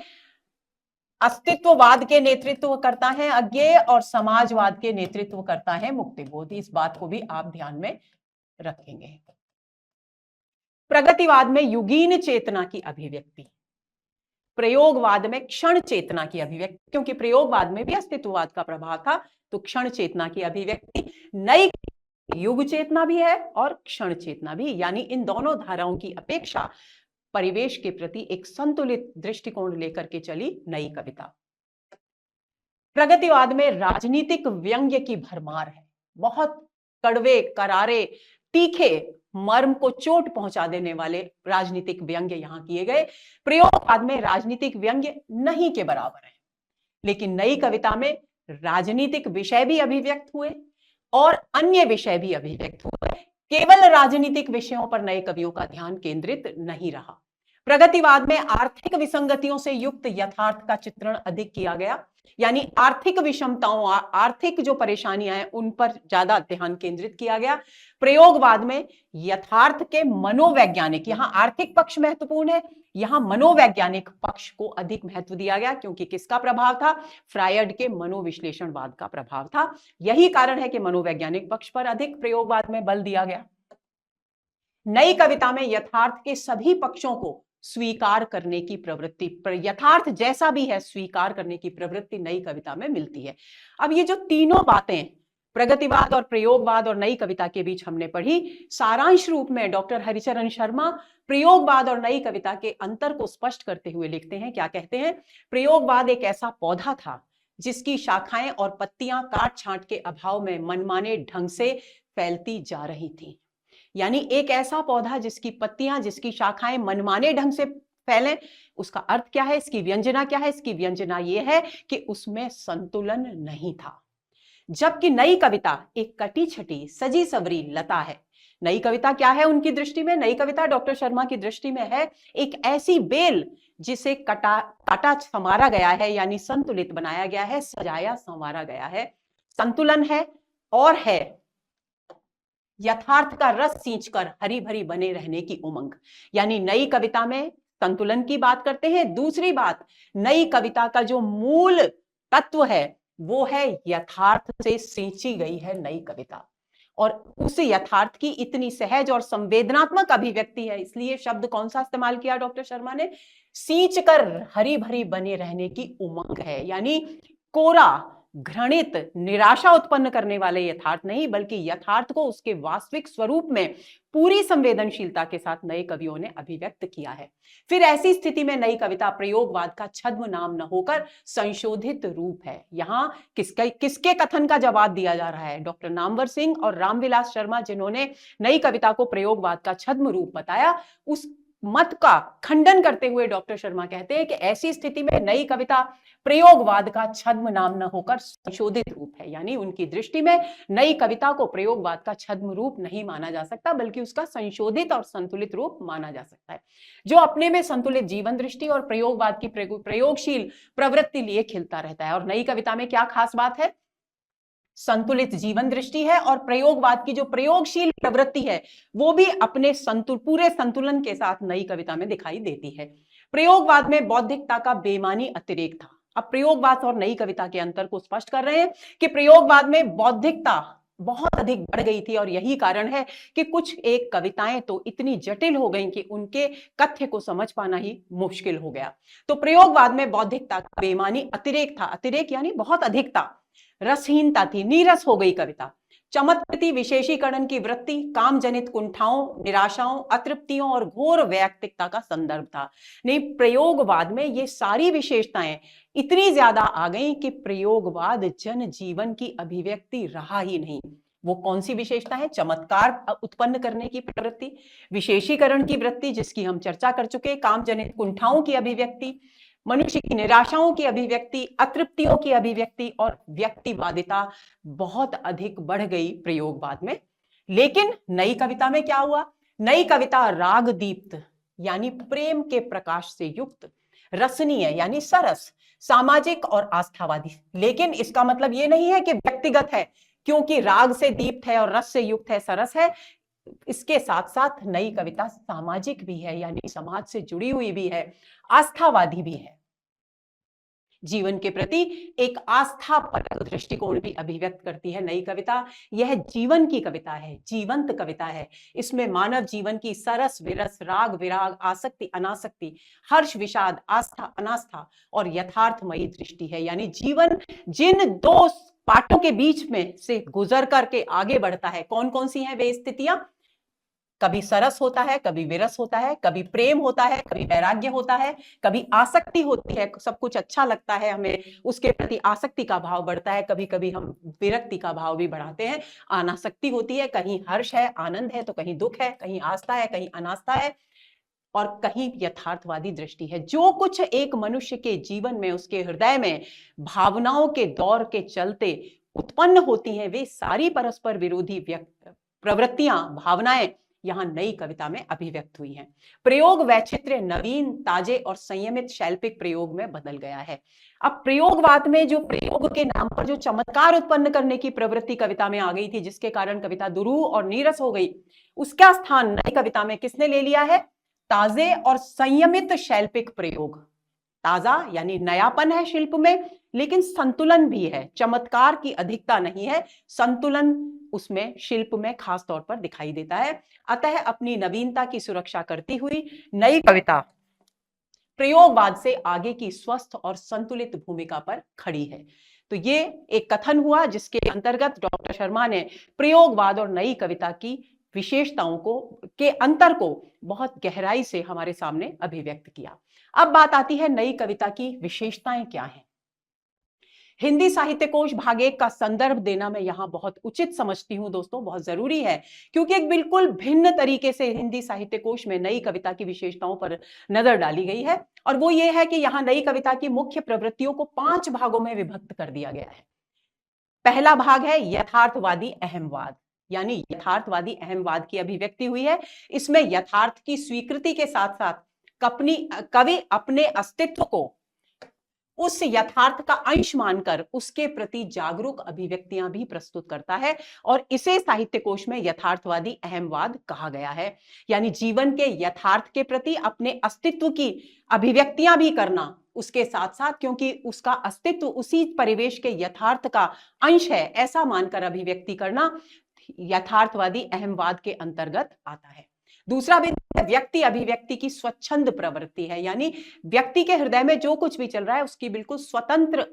अस्तित्ववाद के नेतृत्व करता है अज्ञेय, और समाजवाद के नेतृत्व करता है मुक्तिबोध। इस बात को भी आप ध्यान में रखेंगे। प्रगतिवाद में युगीन चेतना की अभिव्यक्ति, प्रयोगवाद में क्षण चेतना की अभिव्यक्ति, क्योंकि प्रयोगवाद में भी अस्तित्ववाद का प्रभाव था, तो क्षण चेतना की अभिव्यक्ति। नई युग चेतना भी है और क्षण चेतना भी, यानी इन दोनों धाराओं की अपेक्षा परिवेश के प्रति एक संतुलित दृष्टिकोण लेकर के चली नई कविता। प्रगतिवाद में राजनीतिक व्यंग्य की भरमार है। बहुत कड़वे, करारे, तीखे, मर्म को चोट पहुंचा देने वाले राजनीतिक व्यंग्य यहां किए गए। प्रयोगवाद में राजनीतिक व्यंग्य नहीं के बराबर है, लेकिन नई कविता में राजनीतिक विषय भी अभिव्यक्त हुए और अन्य विषय भी अभिव्यक्त हुए। केवल राजनीतिक विषयों पर नए कवियों का ध्यान केंद्रित नहीं रहा। प्रगतिवाद में आर्थिक विसंगतियों से युक्त यथार्थ का चित्रण अधिक किया गया, यानी आर्थिक विषमताओं, आर्थिक जो परेशानियां हैं उन पर ज्यादा ध्यान केंद्रित किया गया। प्रयोगवाद में यथार्थ के मनोवैज्ञानिक, यहां आर्थिक पक्ष महत्वपूर्ण है, यहां मनोवैज्ञानिक पक्ष को अधिक महत्व दिया गया, क्योंकि किसका प्रभाव था? फ्रायड के मनोविश्लेषणवाद का प्रभाव था। यही कारण है कि मनोवैज्ञानिक पक्ष पर अधिक प्रयोगवाद में बल दिया गया। नई कविता में यथार्थ के सभी पक्षों को स्वीकार करने की प्रवृत्ति, यथार्थ जैसा भी है स्वीकार करने की प्रवृत्ति नई कविता में मिलती है। अब ये जो तीनों बातें प्रगतिवाद और प्रयोगवाद और नई कविता के बीच हमने पढ़ी, सारांश रूप में डॉक्टर हरिचरण शर्मा प्रयोगवाद और नई कविता के अंतर को स्पष्ट करते हुए लिखते हैं। क्या कहते हैं? प्रयोगवाद एक ऐसा पौधा था जिसकी शाखाएं और पत्तियां काट छांट के अभाव में मनमाने ढंग से फैलती जा रही थी। यानी एक ऐसा पौधा जिसकी पत्तियां, जिसकी शाखाएं मनमाने ढंग से फैलें। उसका अर्थ क्या है, इसकी व्यंजना क्या है? इसकी व्यंजना यह है कि उसमें संतुलन नहीं था। जबकि नई कविता एक कटी छटी सजी सवरी लता है। नई कविता क्या है उनकी दृष्टि में? नई कविता डॉक्टर शर्मा की दृष्टि में है एक ऐसी बेल जिसे काटा संवारा गया है, यानी संतुलित बनाया गया है, सजाया संवारा गया है, संतुलन है और है यथार्थ का रस सींचकर हरी भरी बने रहने की उमंग। यानी नई कविता में संतुलन की बात करते हैं। दूसरी बात, नई कविता का जो मूल तत्व है वो है यथार्थ से सींची गई है नई कविता, और उस यथार्थ की इतनी सहज और संवेदनात्मक अभिव्यक्ति है। इसलिए शब्द कौन सा इस्तेमाल किया डॉक्टर शर्मा ने? सींच कर हरी भरी बने रहने की उमंग है। यानी कोरा, घृणित, निराशा उत्पन्न करने वाले यथार्थ नहीं, बल्कि यथार्थ को उसके वास्तविक स्वरूप में पूरी संवेदनशीलता के साथ नए कवियों ने अभिव्यक्त किया है। फिर ऐसी स्थिति में नई कविता प्रयोगवाद का छद्म नाम न होकर संशोधित रूप है। यहां किसके कथन का जवाब दिया जा रहा है? डॉक्टर नामवर सिंह और रामविलास शर्मा, जिन्होंने नई कविता को प्रयोगवाद का छद्म रूप बताया, उस मत का खंडन करते हुए डॉक्टर शर्मा कहते हैं कि ऐसी स्थिति में नई कविता प्रयोगवाद का छद्म नाम न होकर संशोधित रूप है। यानी उनकी दृष्टि में नई कविता को प्रयोगवाद का छद्म रूप नहीं माना जा सकता, बल्कि उसका संशोधित और संतुलित रूप माना जा सकता है, जो अपने में संतुलित जीवन दृष्टि और प्रयोगवाद की प्रयोगशील प्रवृत्ति लिए खिलता रहता है। और नई कविता में क्या खास बात है? संतुलित जीवन दृष्टि है, और प्रयोगवाद की जो प्रयोगशील प्रवृत्ति है वो भी अपने पूरे संतुलन के साथ नई कविता में दिखाई देती है। प्रयोगवाद में बौद्धिकता का बेमानी अतिरेक था। अब प्रयोगवाद और नई कविता के अंतर को स्पष्ट कर रहे हैं कि प्रयोगवाद में बौद्धिकता बहुत अधिक बढ़ गई थी, और यही कारण है कि कुछ एक कविताएं तो इतनी जटिल हो गई कि उनके कथ्य को समझ पाना ही मुश्किल हो गया। तो प्रयोगवाद में बौद्धिकता का बेमानी अतिरेक था। अतिरेक यानी बहुत अधिकता, रसहीनता थी, नीरस हो गई कविता। चमत्कृति विशेषीकरण की वृत्ति काम जनित कुंठाओं, निराशाओं, अतृप्तियों और घोर वैयक्तिकता का संदर्भ था। नहीं, प्रयोगवाद में ये सारी विशेषताएं इतनी ज्यादा आ गई कि प्रयोगवाद जन जीवन की अभिव्यक्ति रहा ही नहीं। वो कौन सी विशेषता है? चमत्कार उत्पन्न करने की प्रवृत्ति, विशेषीकरण की वृत्ति जिसकी हम चर्चा कर चुके, काम जनित कुंठाओं की अभिव्यक्ति, मनुष्य की निराशाओं की अभिव्यक्ति, अतृप्तियों की अभिव्यक्ति और व्यक्तिवादिता बहुत अधिक बढ़ गई प्रयोगवाद में। लेकिन नई कविता में क्या हुआ? नई कविता राग दीप्त यानी प्रेम के प्रकाश से युक्त, रसनीय यानी सरस, सामाजिक और आस्थावादी। लेकिन इसका मतलब यह नहीं है कि व्यक्तिगत है, क्योंकि राग से दीप्त है और रस से युक्त है, सरस है। इसके साथ साथ नई कविता सामाजिक भी है, यानी समाज से जुड़ी हुई भी है, आस्थावादी भी है, जीवन के प्रति एक आस्था परक दृष्टिकोण भी अभिव्यक्त करती है नई कविता। यह जीवन की कविता है, जीवंत कविता है। इसमें मानव जीवन की सरस विरस, राग विराग, आसक्ति अनासक्ति, हर्ष विषाद, आस्था अनास्था और यथार्थमयी दृष्टि है। यानी जीवन जिन दो पाठों के बीच में से गुजर करके आगे बढ़ता है, कौन कौन सी हैं वे स्थितियां? कभी सरस होता है, कभी विरस होता है, कभी प्रेम होता है, कभी वैराग्य होता है, कभी आसक्ति होती है, सब कुछ अच्छा लगता है, हमें उसके प्रति आसक्ति का भाव बढ़ता है, कभी कभी हम विरक्ति का भाव भी बढ़ाते हैं, अनासक्ति होती है, कहीं हर्ष है, आनंद है, तो कहीं दुख है, कहीं आस्था है, कहीं अनास्था है, और कहीं यथार्थवादी दृष्टि है। जो कुछ एक मनुष्य के जीवन में, उसके हृदय में भावनाओं के दौर के चलते उत्पन्न होती हैं, वे सारी परस्पर विरोधी प्रवृत्तियां, भावनाएं यहां नई कविता में अभिव्यक्त हुई हैं। प्रयोग वैचित्र्य नवीन, ताजे और संयमित शैल्पिक प्रयोग में बदल गया है। अब प्रयोगवाद में जो प्रयोग के नाम पर जो चमत्कार उत्पन्न करने की प्रवृत्ति कविता में आ गई थी, जिसके कारण कविता दुरूह और नीरस हो गई, उसका स्थान नई कविता में किसने ले लिया है? ताजे और संयमित शैल्पिक प्रयोग। ताजा यानी नयापन है शिल्प में, लेकिन संतुलन भी है, चमत्कार की अधिकता नहीं है, संतुलन उसमें शिल्प में खास तौर पर दिखाई देता है। अतः अपनी नवीनता की सुरक्षा करती हुई नई कविता प्रयोगवाद से आगे की स्वस्थ और संतुलित भूमिका पर खड़ी है। तो ये एक कथन हुआ जिसके अंतर्गत डॉक्टर शर्मा ने प्रयोगवाद और नई कविता की विशेषताओं को के अंतर को बहुत गहराई से हमारे सामने अभिव्यक्त किया। अब बात आती है नई कविता की विशेषताएं क्या हैं। हिंदी साहित्य कोश भाग 1 का संदर्भ देना मैं यहां बहुत उचित समझती हूं दोस्तों, बहुत जरूरी है, क्योंकि एक बिल्कुल भिन्न तरीके से हिंदी साहित्य कोश में नई कविता की विशेषताओं पर नजर डाली गई है। और वो ये है कि यहां नई कविता की मुख्य प्रवृत्तियों को 5 भागों में विभक्त कर दिया गया है। पहला भाग है यथार्थवादी अहमवाद, यानी यथार्थवादी अहमवाद की अभिव्यक्ति हुई है। इसमें यथार्थ की स्वीकृति के साथ साथ कवि अपने अस्तित्व को उस यथार्थ का अंश मानकर उसके प्रति जागरूक अभिव्यक्तियां भी प्रस्तुत करता है, और इसे साहित्य कोश में यथार्थवादी अहमवाद कहा गया है। यानी जीवन के यथार्थ के प्रति अपने अस्तित्व की अभिव्यक्तियां भी करना, उसके साथ साथ क्योंकि उसका अस्तित्व उसी परिवेश के यथार्थ का अंश है ऐसा मानकर अभिव्यक्ति करना यथार्थवादी अहमवाद के अंतर्गत आता है। दूसरा बिंदु व्यक्ति अभिव्यक्ति की स्वच्छंद प्रवृत्ति है, यानी व्यक्ति के हृदय में जो कुछ भी चल रहा है उसकी बिल्कुल स्वतंत्र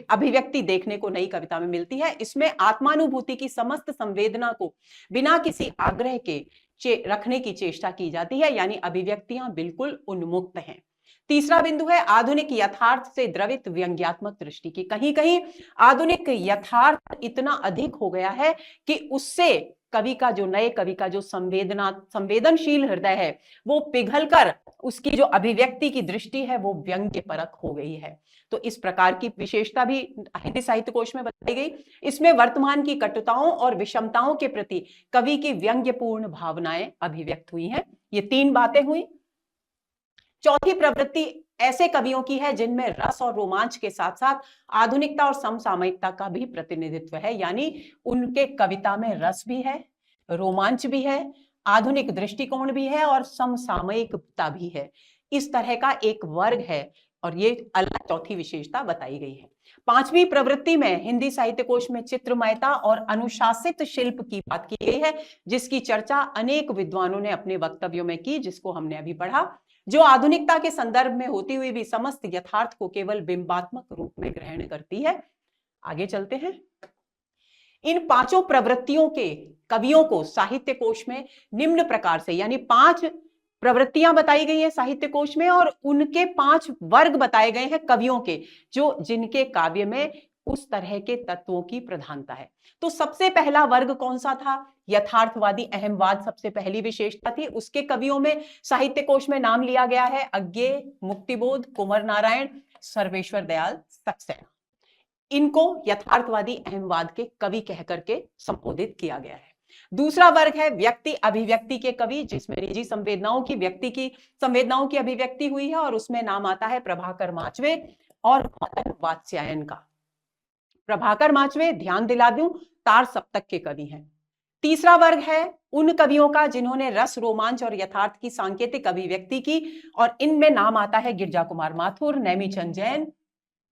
अभिव्यक्ति देखने को नई कविता में मिलती है। इसमें आत्मानुभूति की समस्त संवेदना को बिना किसी आग्रह के रखने की चेष्टा की जाती है, यानी अभिव्यक्तियां बिल्कुल उन्मुक्त हैं। तीसरा बिंदु है आधुनिक यथार्थ से द्रवित व्यंग्यात्मक दृष्टि की। कहीं कहीं आधुनिक यथार्थ इतना अधिक हो गया है कि उससे कवि का जो संवेदनशील हृदय है वो पिघलकर उसकी जो अभिव्यक्ति की दृष्टि है वो व्यंग्य परक हो गई है। तो इस प्रकार की विशेषता भी हिंदी साहित्य कोश में बताई गई। इसमें वर्तमान की कटुताओं और विषमताओं के प्रति कवि की व्यंग्यपूर्ण भावनाएं अभिव्यक्त हुई हैं। ये 3 बातें हुई। चौथी प्रवृत्ति ऐसे कवियों की है जिनमें रस और रोमांच के साथ साथ आधुनिकता और समसामयिकता का भी प्रतिनिधित्व है, यानी उनके कविता में रस भी है, रोमांच भी है, आधुनिक दृष्टिकोण भी है और समसामयिकता भी है। इस तरह का एक वर्ग है और ये अलग चौथी विशेषता बताई गई है। 5वीं प्रवृत्ति में हिंदी साहित्य कोश में चित्रमयता और अनुशासित शिल्प की बात की गई है, जिसकी चर्चा अनेक विद्वानों ने अपने वक्तव्यों में की, जिसको हमने अभी पढ़ा, जो आधुनिकता के संदर्भ में होती हुई भी समस्त यथार्थ को केवल बिंबात्मक रूप में ग्रहण करती है। आगे चलते हैं। इन 5 प्रवृत्तियों के कवियों को साहित्य कोश में निम्न प्रकार से, यानी 5 प्रवृत्तियां बताई गई हैं साहित्य कोश में और उनके 5 वर्ग बताए गए हैं कवियों के, जिनके काव्य में उस तरह के तत्वों की प्रधानता है। तो सबसे पहला वर्ग कौन सा था? यथार्थवादी अहमवाद सबसे पहली विशेषता थी। उसके कवियों में साहित्य कोश में नाम लिया गया है अज्ञेय, मुक्तिबोध, कुंवर नारायण, सर्वेश्वर दयाल सक्सेना। इनको यथार्थवादी अहमवाद के कवि कहकर के संबोधित किया गया है। दूसरा वर्ग है व्यक्ति अभिव्यक्ति के कवि, जिसमें निजी संवेदनाओं की अभिव्यक्ति हुई है और उसमें नाम आता है प्रभाकर माचवे और मदन वात्स्यायन का। प्रभाकर माचवे, ध्यान दिला दूं, तार सप्तक के कवि हैं। तीसरा वर्ग है उन कवियों का जिन्होंने रस, रोमांच और यथार्थ की सांकेतिक अभिव्यक्ति की और इनमें नाम आता है गिरजा कुमार माथुर, नेमीचंद जैन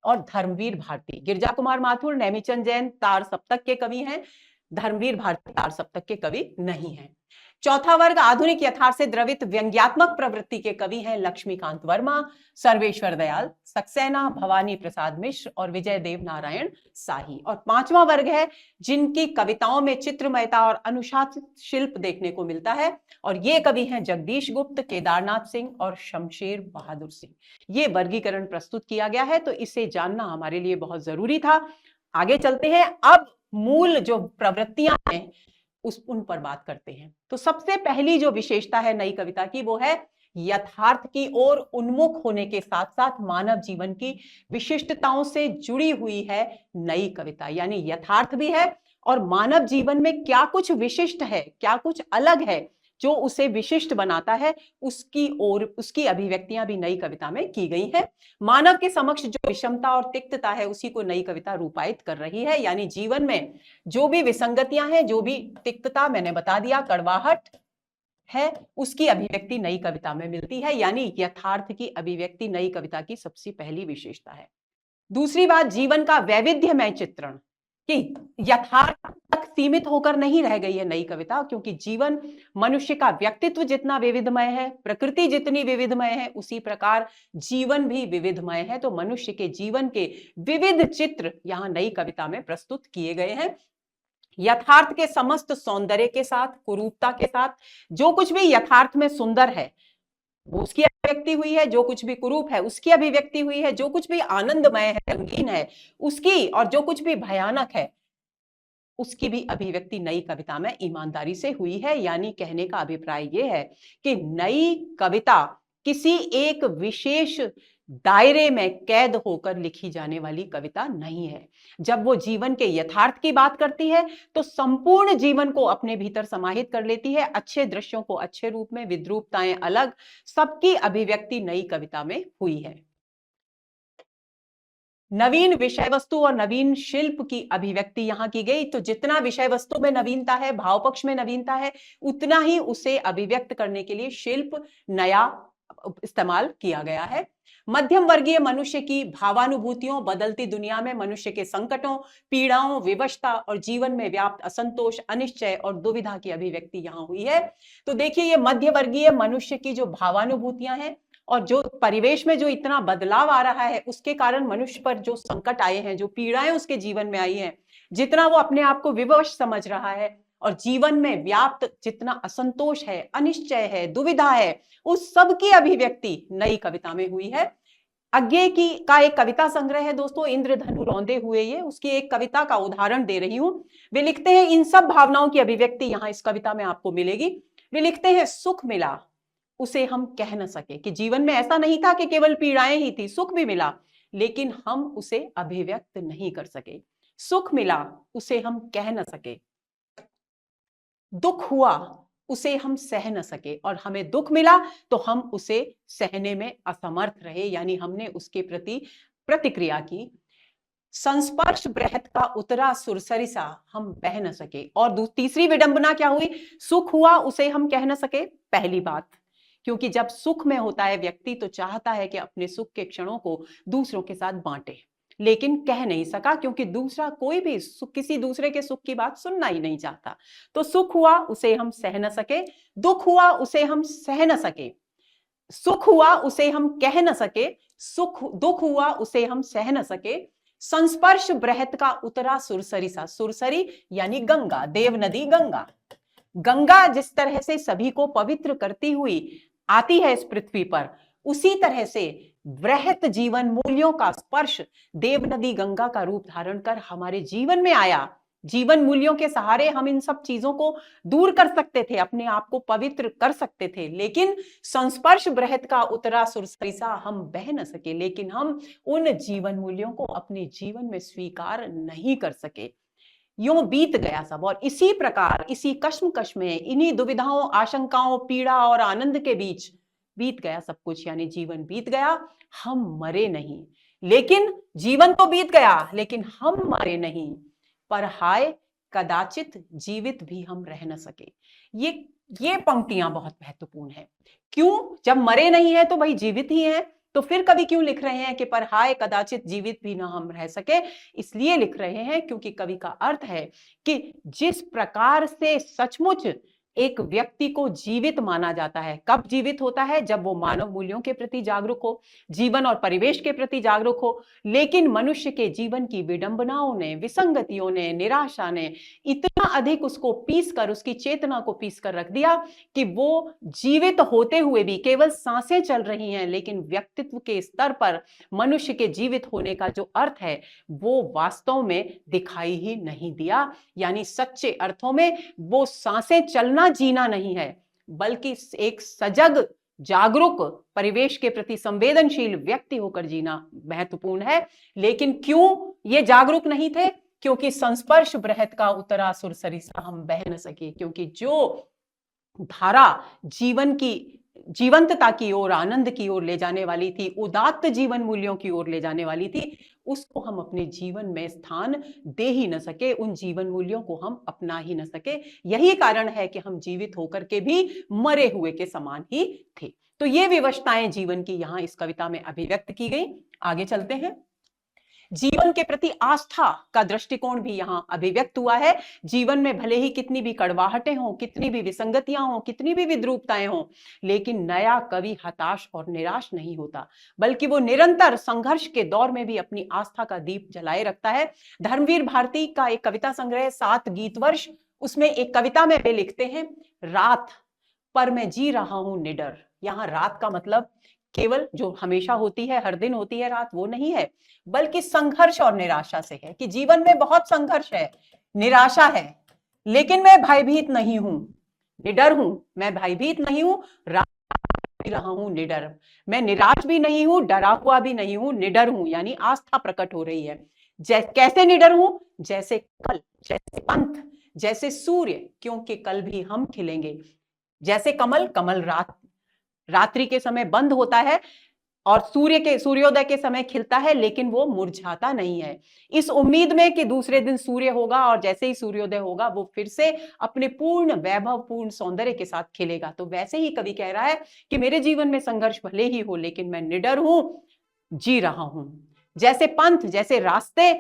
और धर्मवीर भारती। गिरजा कुमार माथुर, नेमीचंद जैन तार सप्तक के कवि हैं, धर्मवीर भारती तार सप्तक के कवि नहीं हैं। चौथा वर्ग आधुनिक यथार्थ से द्रवित व्यंग्यात्मक प्रवृत्ति के कवि हैं लक्ष्मीकांत वर्मा, सर्वेश्वर दयाल सक्सेना, भवानी प्रसाद मिश्र और विजय देव नारायण शाही। और 5वां वर्ग है जिनकी कविताओं में चित्रमयता और अनुशासित शिल्प देखने को मिलता है और ये कवि हैं जगदीश गुप्त, केदारनाथ सिंह और शमशेर बहादुर सिंह। ये वर्गीकरण प्रस्तुत किया गया है, तो इसे जानना हमारे लिए बहुत जरूरी था। आगे चलते हैं। अब मूल जो प्रवृत्तियां हैं उन पर बात करते हैं। तो सबसे पहली जो विशेषता है नई कविता की वो है यथार्थ की ओर उन्मुख होने के साथ साथ मानव जीवन की विशिष्टताओं से जुड़ी हुई है नई कविता। यानी यथार्थ भी है और मानव जीवन में क्या कुछ विशिष्ट है, क्या कुछ अलग है जो उसे विशिष्ट बनाता है, उसकी अभिव्यक्तियां भी नई कविता में की गई हैं। मानव के समक्ष जो विषमता और तिक्तता है उसी को नई कविता रूपायित कर रही है। यानी जीवन में जो भी विसंगतियां हैं, जो भी तिक्तता, मैंने बता दिया कड़वाहट है, उसकी अभिव्यक्ति नई कविता में मिलती है। यानी यथार्थ की अभिव्यक्ति नई कविता की सबसे पहली विशेषता है। दूसरी बात, जीवन का वैविध्यमय चित्रण, कि यथार्थ तक सीमित होकर नहीं रह गई है नई कविता, क्योंकि जीवन, मनुष्य का व्यक्तित्व जितना विविधमय है, प्रकृति जितनी विविधमय है, उसी प्रकार जीवन भी विविधमय है। तो मनुष्य के जीवन के विविध चित्र यहां नई कविता में प्रस्तुत किए गए हैं। यथार्थ के समस्त सौंदर्य के साथ, कुरूपता के साथ, जो कुछ भी यथार्थ में सुंदर है वो उसकी अभिव्यक्ति हुई है, जो कुछ भी कुरूप है उसकी अभिव्यक्ति हुई है, जो कुछ भी आनंदमय है, रंगीन है उसकी, और जो कुछ भी भयानक है उसकी भी अभिव्यक्ति नई कविता में ईमानदारी से हुई है। यानी कहने का अभिप्राय यह है कि नई कविता किसी एक विशेष दायरे में कैद होकर लिखी जाने वाली कविता नहीं है। जब वो जीवन के यथार्थ की बात करती है तो संपूर्ण जीवन को अपने भीतर समाहित कर लेती है, अच्छे दृश्यों को अच्छे रूप में, विद्रूपताएं अलग, सबकी अभिव्यक्ति नई कविता में हुई है। नवीन विषय वस्तु और नवीन शिल्प की अभिव्यक्ति यहां की गई। तो जितना विषय वस्तु में नवीनता है, भाव पक्ष में नवीनता है, उतना ही उसे अभिव्यक्त करने के लिए शिल्प नया इस्तेमाल किया गया है। मध्यम वर्गीय मनुष्य की भावानुभूतियों, बदलती दुनिया में मनुष्य के संकटों, पीड़ाओं, विवशता और जीवन में व्याप्त असंतोष, अनिश्चय और दुविधा की अभिव्यक्ति यहां हुई है। तो देखिए, ये मध्य वर्गीय मनुष्य की जो भावानुभूतियां हैं और जो परिवेश में जो इतना बदलाव आ रहा है उसके कारण मनुष्य पर जो संकट आए हैं, जो पीड़ाएं उसके जीवन में आई हैं, जितना वो अपने आप को विवश समझ रहा है और जीवन में व्याप्त जितना असंतोष है, अनिश्चय है, दुविधा है, उस सब की अभिव्यक्ति नई कविता में हुई है। अज्ञे की का एक कविता संग्रह है दोस्तों, इंद्रधनु रौंदे हुए, ये उसकी एक कविता का उदाहरण दे रही हूं। वे लिखते हैं, इन सब भावनाओं की अभिव्यक्ति यहां इस कविता में आपको मिलेगी। वे लिखते हैं, सुख मिला उसे हम कह न सके, कि जीवन में ऐसा नहीं था कि केवल पीड़ाएं ही थी, सुख भी मिला लेकिन हम उसे अभिव्यक्त नहीं कर सके। सुख मिला उसे हम कह न सके, दुख हुआ उसे हम सह न सके, और हमें दुख मिला तो हम उसे सहने में असमर्थ रहे, यानी हमने उसके प्रति प्रतिक्रिया की। संस्पर्श बृहत का उतरा सुरसरिसा हम बह न सके। और तीसरी विडंबना क्या हुई? सुख हुआ उसे हम कह न सके, पहली बात, क्योंकि जब सुख में होता है व्यक्ति तो चाहता है कि अपने सुख के क्षणों को दूसरों के साथ बांटे, लेकिन कह नहीं सका क्योंकि दूसरा कोई भी किसी दूसरे के सुख की बात सुनना ही नहीं चाहता। तो सुख हुआ उसे हम सह न सके, दुख हुआ उसे हम सह न सके, सुख हुआ उसे हम कह न सके, दुख हुआ उसे हम सह न सके। संस्पर्श बृहत का उतरा सुरसरिसा, सुरसरी यानी गंगा, देव नदी गंगा। गंगा जिस तरह से सभी को पवित्र करती हुई आती है इस पृथ्वी पर, उसी तरह से वृहत जीवन मूल्यों का स्पर्श देव नदी गंगा का रूप धारण कर हमारे जीवन में आया। जीवन मूल्यों के सहारे हम इन सब चीजों को दूर कर सकते थे, अपने आप को पवित्र कर सकते थे, लेकिन संस्पर्श बृहत का उतरा सुरसरिसा हम बह न सके, लेकिन हम उन जीवन मूल्यों को अपने जीवन में स्वीकार नहीं कर सके। यूं बीत गया सब, और इसी प्रकार, इसी कश्मकश में, इन्हीं दुविधाओं, आशंकाओं, पीड़ा और आनंद के बीच बीत गया सब कुछ, यानी जीवन बीत गया। हम मरे नहीं, लेकिन जीवन तो बीत गया लेकिन हम मरे नहीं, पर हाय कदाचित जीवित भी हम रह न सके। ये पंक्तियां बहुत महत्वपूर्ण है। क्यों? जब मरे नहीं है तो भाई जीवित ही है, तो फिर कवि क्यों लिख रहे हैं कि पर हाय कदाचित जीवित भी ना हम रह सके? इसलिए लिख रहे हैं क्योंकि कवि का अर्थ है कि जिस प्रकार से सचमुच एक व्यक्ति को जीवित माना जाता है, कब जीवित होता है? जब वो मानव मूल्यों के प्रति जागरूक हो, जीवन और परिवेश के प्रति जागरूक हो। लेकिन मनुष्य के जीवन की विडंबनाओं ने, विसंगतियों ने, निराशा ने इतना अधिक उसको पीस कर, उसकी चेतना को पीस कर रख दिया कि वो जीवित होते हुए भी, केवल सांसें चल रही हैं लेकिन व्यक्तित्व के स्तर पर मनुष्य के जीवित होने का जो अर्थ है वो वास्तव में दिखाई ही नहीं दिया। यानी सच्चे अर्थों में वो सांसें चलना जीना नहीं है, बल्कि एक सजग, जागरूक, परिवेश के प्रति संवेदनशील व्यक्ति होकर जीना महत्वपूर्ण है। लेकिन क्यों ये जागरूक नहीं थे? क्योंकि संस्पर्श बृहत का उतरा सुरसरिसा हम बह न सके, क्योंकि जो धारा जीवन की जीवंतता की ओर, आनंद की ओर ले जाने वाली थी, उदात्त जीवन मूल्यों की ओर ले जाने वाली थी, उसको हम अपने जीवन में स्थान दे ही न सके, उन जीवन मूल्यों को हम अपना ही न सके। यही कारण है कि हम जीवित होकर के भी मरे हुए के समान ही थे। तो ये विवशताएं जीवन की यहां इस कविता में अभिव्यक्त की गई। आगे चलते हैं। जीवन के प्रति आस्था का दृष्टिकोण भी यहां अभिव्यक्त हुआ है। जीवन में भले ही कितनी भी कड़वाहटें हों, कितनी भी विसंगतियां हों, कितनी भी विद्रूपताएं हों, लेकिन नया कवि हताश और निराश नहीं होता, बल्कि वो निरंतर संघर्ष के दौर में भी अपनी आस्था का दीप जलाए रखता है। धर्मवीर भारती का एक कविता संग्रह 7 गीत वर्ष, उसमें एक कविता में वे लिखते हैं, रात पर मैं जी रहा हूं निडर, यहाँ रात का मतलब केवल जो हमेशा होती है, हर दिन होती है रात, वो नहीं है, बल्कि संघर्ष और निराशा से है कि जीवन में बहुत संघर्ष है, निराशा है, लेकिन मैं भयभीत नहीं हूं, निडर हूं, मैं भयभीत नहीं हूं, रहा हूं निडर, मैं निराश भी नहीं हूं, डरा हुआ भी नहीं हूं, निडर हूं, यानी आस्था प्रकट हो रही है। कैसे निडर हूं? जैसे कल, जैसे पंथ, जैसे सूर्य, क्योंकि कल भी हम खिलेंगे। जैसे कमल, कमल रात्रि के समय बंद होता है और सूर्योदय के समय खिलता है, लेकिन वो मुरझाता नहीं है, इस उम्मीद में कि दूसरे दिन सूर्य होगा और जैसे ही सूर्योदय होगा वो फिर से अपने पूर्ण वैभव, पूर्ण सौंदर्य के साथ खिलेगा। तो वैसे ही कवि कह रहा है कि मेरे जीवन में संघर्ष भले ही हो, लेकिन मैं निडर हूं, जी रहा हूं। जैसे पंथ, जैसे रास्ते,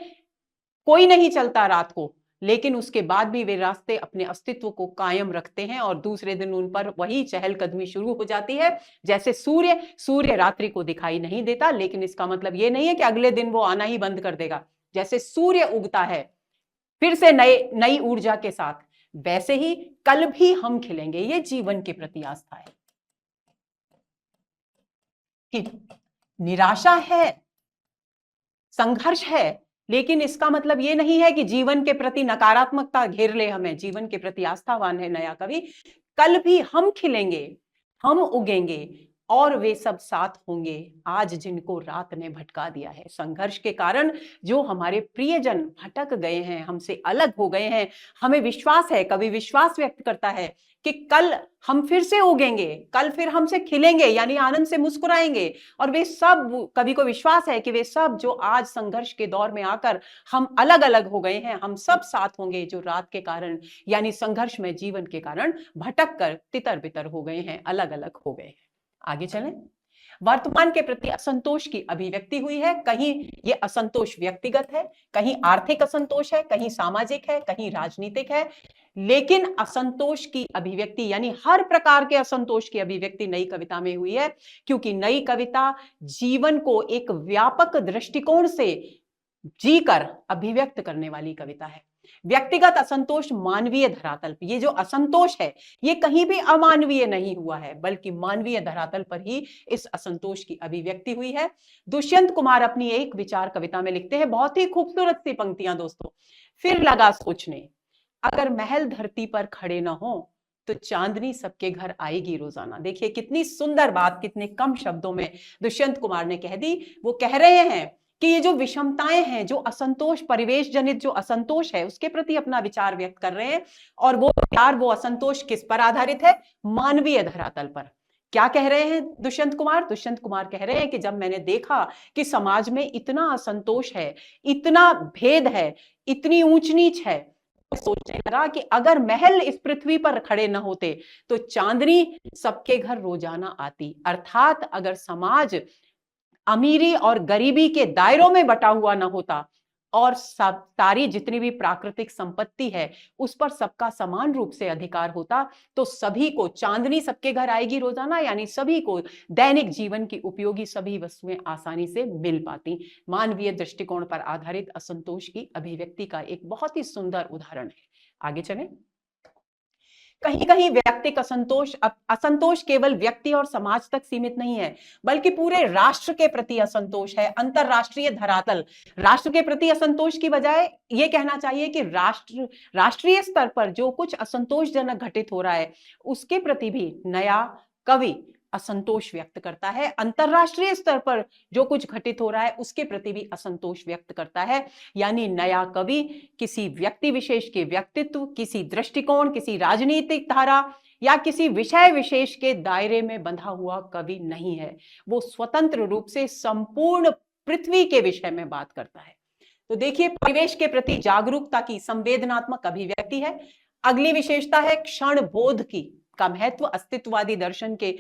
कोई नहीं चलता रात को, लेकिन उसके बाद भी वे रास्ते अपने अस्तित्व को कायम रखते हैं और दूसरे दिन उन पर वही चहलकदमी शुरू हो जाती है। जैसे सूर्य रात्रि को दिखाई नहीं देता, लेकिन इसका मतलब यह नहीं है कि अगले दिन वो आना ही बंद कर देगा। जैसे सूर्य उगता है फिर से नई ऊर्जा के साथ, वैसे ही कल भी हम खिलेंगे। ये जीवन के प्रति आस्था है कि निराशा है, संघर्ष है, लेकिन इसका मतलब यह नहीं है कि जीवन के प्रति नकारात्मकता घेर ले हमें। जीवन के प्रति आस्थावान है नया कवि। कल भी हम खिलेंगे, हम उगेंगे और वे सब साथ होंगे आज जिनको रात ने भटका दिया है। संघर्ष के कारण जो हमारे प्रियजन भटक गए हैं, हमसे अलग हो गए हैं, हमें विश्वास है, कवि विश्वास व्यक्त करता है कि कल हम फिर से उगेंगे, कल फिर हमसे खिलेंगे, यानी आनंद से मुस्कुराएंगे। और वे सब, कवि को विश्वास है कि वे सब जो आज संघर्ष के दौर में आकर हम अलग अलग हो गए हैं, हम सब साथ होंगे जो रात के कारण, यानी संघर्ष में जीवन के कारण भटक कर तितर बितर हो गए हैं, अलग अलग हो गए हैं। आगे चलें। वर्तमान के प्रति असंतोष की अभिव्यक्ति हुई है। कहीं ये असंतोष व्यक्तिगत है, कहीं आर्थिक असंतोष है, कहीं सामाजिक है, कहीं राजनीतिक है, लेकिन असंतोष की अभिव्यक्ति यानी हर प्रकार के असंतोष की अभिव्यक्ति नई कविता में हुई है, क्योंकि नई कविता जीवन को एक व्यापक दृष्टिकोण से जीकर अभिव्यक्त करने वाली कविता है। व्यक्तिगत असंतोष मानवीय धरातल पर, ये जो असंतोष है ये कहीं भी अमानवीय नहीं हुआ है, बल्कि मानवीय धरातल पर ही इस असंतोष की अभिव्यक्ति हुई है। दुष्यंत कुमार अपनी एक विचार कविता में लिखते हैं, बहुत ही खूबसूरत सी पंक्तियां दोस्तों। फिर लगा सोचने, अगर महल धरती पर खड़े ना हो तो चांदनी सबके घर आएगी रोजाना। देखिए कितनी सुंदर बात, कितने कम शब्दों में दुष्यंत कुमार ने कह दी। वो कह रहे हैं कि ये जो विषमताएं हैं, जो असंतोष, परिवेश जनित जो असंतोष है, उसके प्रति अपना विचार व्यक्त कर रहे हैं। और वो विचार, वो असंतोष किस पर आधारित है? मानवीय धरातल पर। क्या कह रहे हैं दुष्यंत कुमार? दुष्यंत कुमार कह रहे हैं कि जब मैंने देखा कि समाज में इतना असंतोष है, इतना भेद है, इतनी ऊंच नीच है, तो सोचने लगा कि अगर महल इस पृथ्वी पर खड़े न होते तो चांदनी सबके घर रोजाना आती। अर्थात अगर समाज अमीरी और गरीबी के दायरों में बटा हुआ न होता और सब सारी जितनी भी प्राकृतिक संपत्ति है उस पर सबका समान रूप से अधिकार होता, तो सभी को चांदनी सबके घर आएगी रोजाना, यानी सभी को दैनिक जीवन की उपयोगी सभी वस्तुएं आसानी से मिल पाती। मानवीय दृष्टिकोण पर आधारित असंतोष की अभिव्यक्ति का एक बहुत ही सुंदर उदाहरण है। आगे चलें। कहीं कहीं व्यक्तिक असंतोष केवल व्यक्ति और समाज तक सीमित नहीं है, बल्कि पूरे राष्ट्र के प्रति असंतोष है, अंतरराष्ट्रीय धरातल। राष्ट्र के प्रति असंतोष की बजाय यह कहना चाहिए कि राष्ट्रीय स्तर पर जो कुछ असंतोषजनक घटित हो रहा है उसके प्रति भी नया कवि असंतोष व्यक्त करता है। अंतरराष्ट्रीय स्तर पर जो कुछ घटित हो रहा है उसके प्रति भी असंतोष व्यक्त करता है। यानी नया कवि किसी व्यक्ति विशेष के व्यक्तित्व, किसी दृष्टिकोण, किसी राजनीतिक धारा या किसी विषय विशेष के दायरे में बंधा हुआ कवि नहीं है। वो स्वतंत्र रूप से संपूर्ण पृथ्वी के विषय में बात करता है। तो देखिए, परिवेश के प्रति जागरूकता की संवेदनात्मक अभिव्यक्ति है। अगली विशेषता है क्षण बोध की का महत्व। अस्तित्ववादी दर्शन के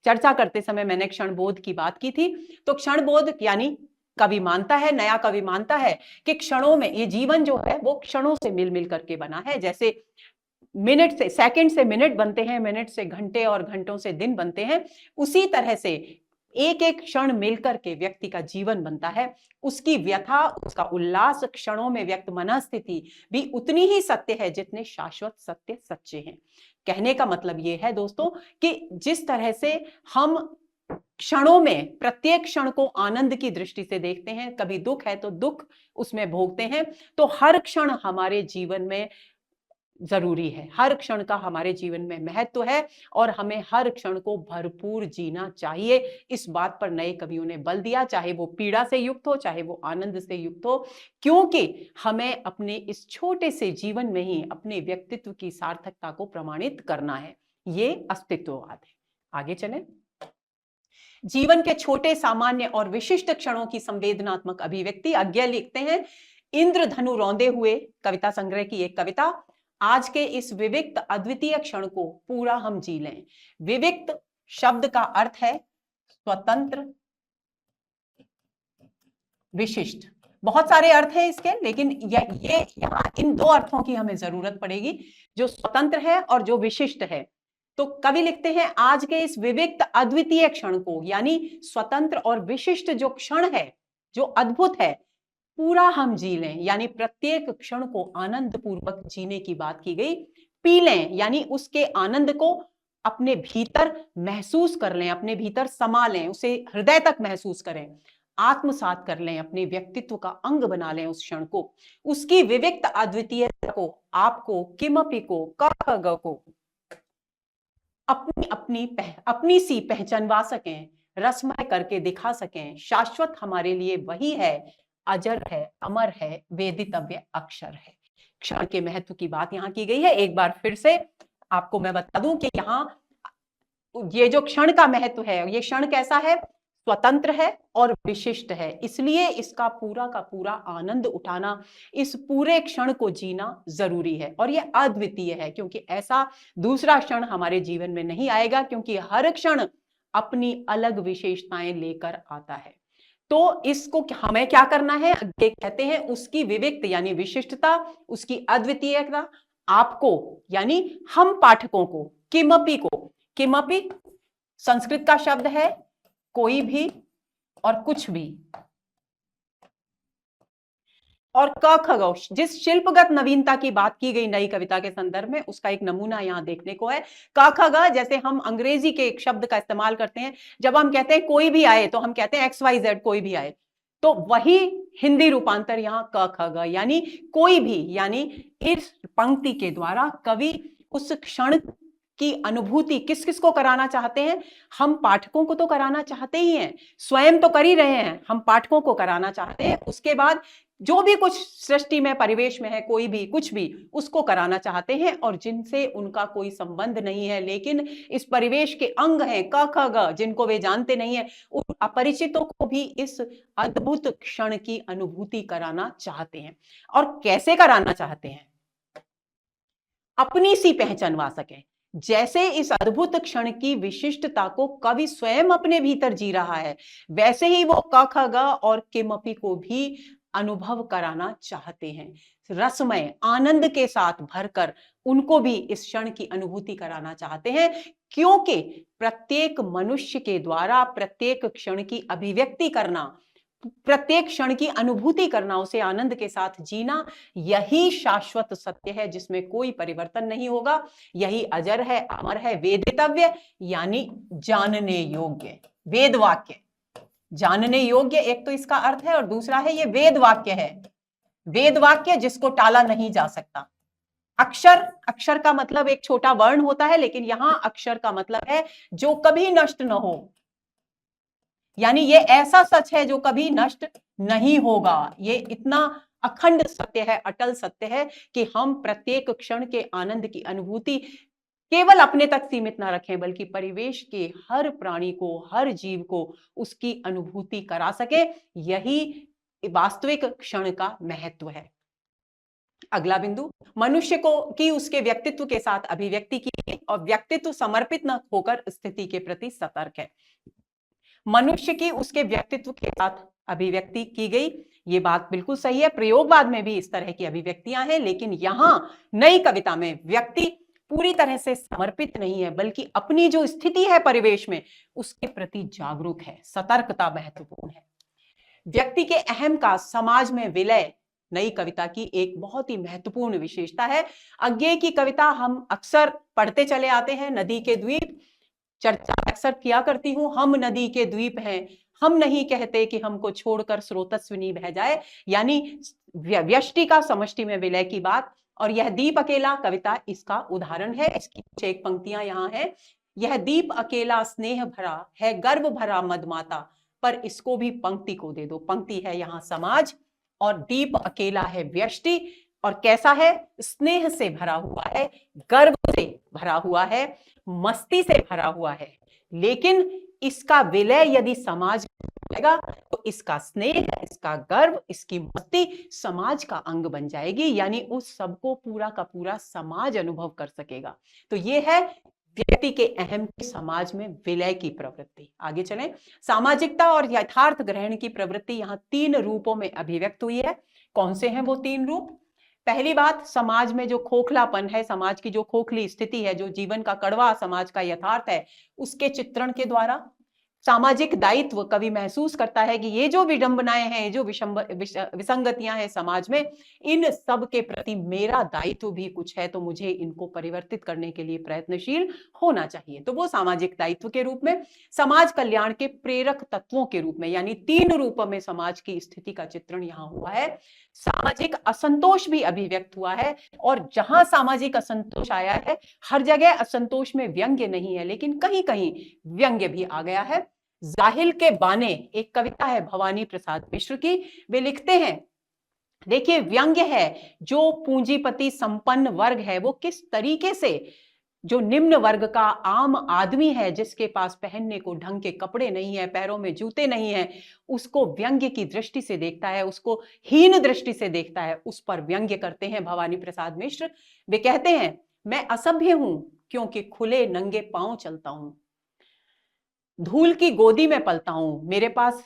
चर्चा करते समय मैंने क्षण बोध की बात की थी। तो क्षण बोध यानी कवि मानता है, नया कवि मानता है कि क्षणों में ये जीवन जो है वो क्षणों से मिल मिल करके बना है। जैसे मिनट से सेकंड से मिनट बनते हैं, मिनट से घंटे और घंटों से दिन बनते हैं, उसी तरह से एक एक क्षण मिलकर के व्यक्ति का जीवन बनता है। उसकी व्यथा, उसका उल्लास क्षणों में व्यक्त मनस्थिति भी उतनी ही सत्य है जितने शाश्वत सत्य सच्चे हैं। कहने का मतलब यह है दोस्तों कि जिस तरह से हम क्षणों में प्रत्येक क्षण को आनंद की दृष्टि से देखते हैं, कभी दुख है तो दुख उसमें भोगते हैं, तो हर क्षण हमारे जीवन में जरूरी है, हर क्षण का हमारे जीवन में महत्व है और हमें हर क्षण को भरपूर जीना चाहिए। इस बात पर नए कवियों ने बल दिया, चाहे वो पीड़ा से युक्त हो, चाहे वो आनंद से युक्त हो, क्योंकि हमें अपने इस छोटे से जीवन में ही अपने व्यक्तित्व की सार्थकता को प्रमाणित करना है। ये अस्तित्ववाद है। आगे चलें। जीवन के छोटे, सामान्य और विशिष्ट क्षणों की संवेदनात्मक अभिव्यक्ति। अज्ञा लिखते हैं, इंद्रधनु रौंदे हुए कविता संग्रह की एक कविता। आज के इस विविक्त अद्वितीय क्षण को पूरा हम जी लें। विविक्त शब्द का अर्थ है स्वतंत्र, विशिष्ट। बहुत सारे अर्थ हैं इसके, लेकिन ये यहाँ इन दो अर्थों की हमें जरूरत पड़ेगी, जो स्वतंत्र है और जो विशिष्ट है। तो कवि लिखते हैं, आज के इस विविक्त अद्वितीय क्षण को, यानी स्वतंत्र और विशिष्ट जो क्षण है, जो अद्भुत है, पूरा हम जी लें, यानी प्रत्येक क्षण को आनंद पूर्वक जीने की बात की गई। पी लें, यानी उसके आनंद को अपने भीतर महसूस कर लें, अपने भीतर समा लें, उसे हृदय तक महसूस करें, आत्मसात कर लें, अपने व्यक्तित्व का अंग बना लें उस क्षण को, उसकी विविक्त अद्वितीयता को, आपको, किमपि को, क ख ग को अपनी सी पहचानवा सकें, रसमय करके दिखा सकें। शाश्वत हमारे लिए वही है, अजर है, अमर है, वेदितव्य अक्षर है। क्षण के महत्व की बात यहां की गई है। एक बार फिर से आपको मैं बता दूं कि यहां ये जो क्षण का महत्व है, ये क्षण कैसा है? स्वतंत्र है और विशिष्ट है, इसलिए इसका पूरा का पूरा आनंद उठाना, इस पूरे क्षण को जीना जरूरी है। और ये अद्वितीय है, क्योंकि ऐसा दूसरा क्षण हमारे जीवन में नहीं आएगा, क्योंकि हर क्षण अपनी अलग विशेषताएं लेकर आता है। तो इसको हमें क्या करना है? ये कहते हैं उसकी विविक्त यानी विशिष्टता, उसकी अद्वितीयता आपको यानी हम पाठकों को, किमपि को, किमपि संस्कृत का शब्द है कोई भी और कुछ भी, और क ख ग, जिस शिल्पगत नवीनता की बात की गई नई कविता के संदर्भ में, उसका एक नमूना यहां देखने को है। क ख ग, जैसे हम अंग्रेजी के एक शब्द का इस्तेमाल करते हैं, जब हम कहते हैं कोई भी आए तो हम कहते हैं XYZ कोई भी आए, तो वही हिंदी रूपांतर यहां क ख ग, यानी कोई भी, यानी इस पंक्ति के द्वारा कवि उस क्षण की अनुभूति किस किस को कराना चाहते हैं? हम पाठकों को तो कराना चाहते ही हैं, स्वयं तो कर ही रहे हैं, हम पाठकों को कराना चाहते हैं। उसके बाद जो भी कुछ सृष्टि में, परिवेश में है, कोई भी कुछ भी, उसको कराना चाहते हैं, और जिनसे उनका कोई संबंध नहीं है लेकिन इस परिवेश के अंग हैं, क ख ग, जिनको वे जानते नहीं है, उन अपरिचितों को भी इस अद्भुत क्षण की अनुभूति कराना चाहते हैं। और कैसे कराना चाहते हैं? अपनी सी पहचानवा सके। जैसे इस अद्भुत क्षण की विशिष्टता को कवि स्वयं अपने भीतर जी रहा है, वैसे ही वो क ख ग और किमपि को भी अनुभव कराना चाहते हैं। रसमय आनंद के साथ भरकर उनको भी इस क्षण की अनुभूति कराना चाहते हैं, क्योंकि प्रत्येक मनुष्य के द्वारा प्रत्येक क्षण की अभिव्यक्ति करना, प्रत्येक क्षण की अनुभूति करना, उसे आनंद के साथ जीना, यही शाश्वत सत्य है जिसमें कोई परिवर्तन नहीं होगा। यही अजर है, अमर है, वेदितव्य यानी जानने योग्य। वेद वाक्य, जानने योग्य एक तो इसका अर्थ है, और दूसरा है ये वेद वाक्य है। वेद वाक्य जिसको टाला नहीं जा सकता। अक्षर, अक्षर का मतलब एक छोटा वर्ण होता है, लेकिन यहां अक्षर का मतलब है जो कभी नष्ट न हो, यानी ये ऐसा सच है जो कभी नष्ट नहीं होगा। ये इतना अखंड सत्य है, अटल सत्य है कि हम प्रत्येक क्षण के आनंद की अनुभूति केवल अपने तक सीमित ना रखें, बल्कि परिवेश के हर प्राणी को, हर जीव को उसकी अनुभूति करा सके। यही वास्तविक क्षण का महत्व है। अगला बिंदु, मनुष्य को की उसके व्यक्तित्व के साथ अभिव्यक्ति की, और व्यक्तित्व समर्पित न होकर स्थिति के प्रति सतर्क है। मनुष्य की उसके व्यक्तित्व के साथ अभिव्यक्ति की गई, ये बात बिल्कुल सही है। प्रयोगवाद में भी इस तरह की अभिव्यक्तियां हैं, लेकिन यहां नई कविता में व्यक्ति पूरी तरह से समर्पित नहीं है, बल्कि अपनी जो स्थिति है परिवेश में उसके प्रति जागरूक है। सतर्कता महत्वपूर्ण है। व्यक्ति के अहम का समाज में विलय नई कविता की एक बहुत ही महत्वपूर्ण विशेषता है। अज्ञेय की कविता हम अक्सर पढ़ते चले आते हैं। नदी के द्वीप, चर्चा अक्सर किया करती हूं, हम नदी के द्वीप हैं, हम नहीं कहते कि हमको छोड़कर स्रोतस्विनी बह जाए, यानी व्यष्टि का समष्टि में विलय की बात। और यह दीप अकेला कविता इसका उदाहरण है। इसकी कुछ एक पंक्तियां यहां है। यह दीप अकेला स्नेह भरा है, गर्व भरा मदमाता, पर इसको भी पंक्ति को दे दो। पंक्ति है यहां समाज, और दीप अकेला है व्यष्टि, और कैसा है? स्नेह से भरा हुआ है, गर्व से भरा हुआ है, मस्ती से भरा हुआ है। लेकिन इसका विलय यदि समाज होगा तो इसका स्नेह, इसका गर्व, इसकी मस्ती समाज का अंग बन जाएगी, यानी उस सबको पूरा का पूरा समाज अनुभव कर सकेगा। तो ये है व्यक्ति के अहम की समाज में विलय की प्रवृत्ति। आगे चलें। सामाजिकता और यथार्थ ग्रहण की प्रवृत्ति यहां 3 रूपों में अभिव्यक्त हुई है। कौन से हैं वो 3 रूप? पहली बात, समाज में जो खोखलापन है, समाज की जो खोखली स्थिति है, जो जीवन का कड़वा समाज का यथार्थ है, उसके चित्रण के द्वारा। सामाजिक दायित्व कवि महसूस करता है कि ये जो विडंबनाएं हैं, जो विसंगतियां हैं समाज में, इन सब के प्रति मेरा दायित्व भी कुछ है, तो मुझे इनको परिवर्तित करने के लिए प्रयत्नशील होना चाहिए। तो वो सामाजिक दायित्व के रूप में। समाज कल्याण के प्रेरक तत्वों के रूप में, यानी 3 रूपों में समाज की स्थिति का चित्रण यहां हुआ है। सामाजिक असंतोष भी अभिव्यक्त हुआ है, और जहां सामाजिक असंतोष आया है, हर जगह असंतोष में व्यंग्य नहीं है, लेकिन कहीं कहीं व्यंग्य भी आ गया है। जाहिल के बाने एक कविता है भवानी प्रसाद मिश्र की। वे लिखते हैं, देखिए व्यंग्य है, जो पूंजीपति संपन्न वर्ग है वो किस तरीके से जो निम्न वर्ग का आम आदमी है, जिसके पास पहनने को ढंग के कपड़े नहीं है, पैरों में जूते नहीं है, उसको व्यंग्य की दृष्टि से देखता है, उसको हीन दृष्टि से देखता है। उस पर व्यंग्य करते हैं भवानी प्रसाद मिश्र। वे कहते हैं, मैं असभ्य हूं क्योंकि खुले नंगे पांव चलता हूं, धूल की गोदी में पलता हूं, मेरे पास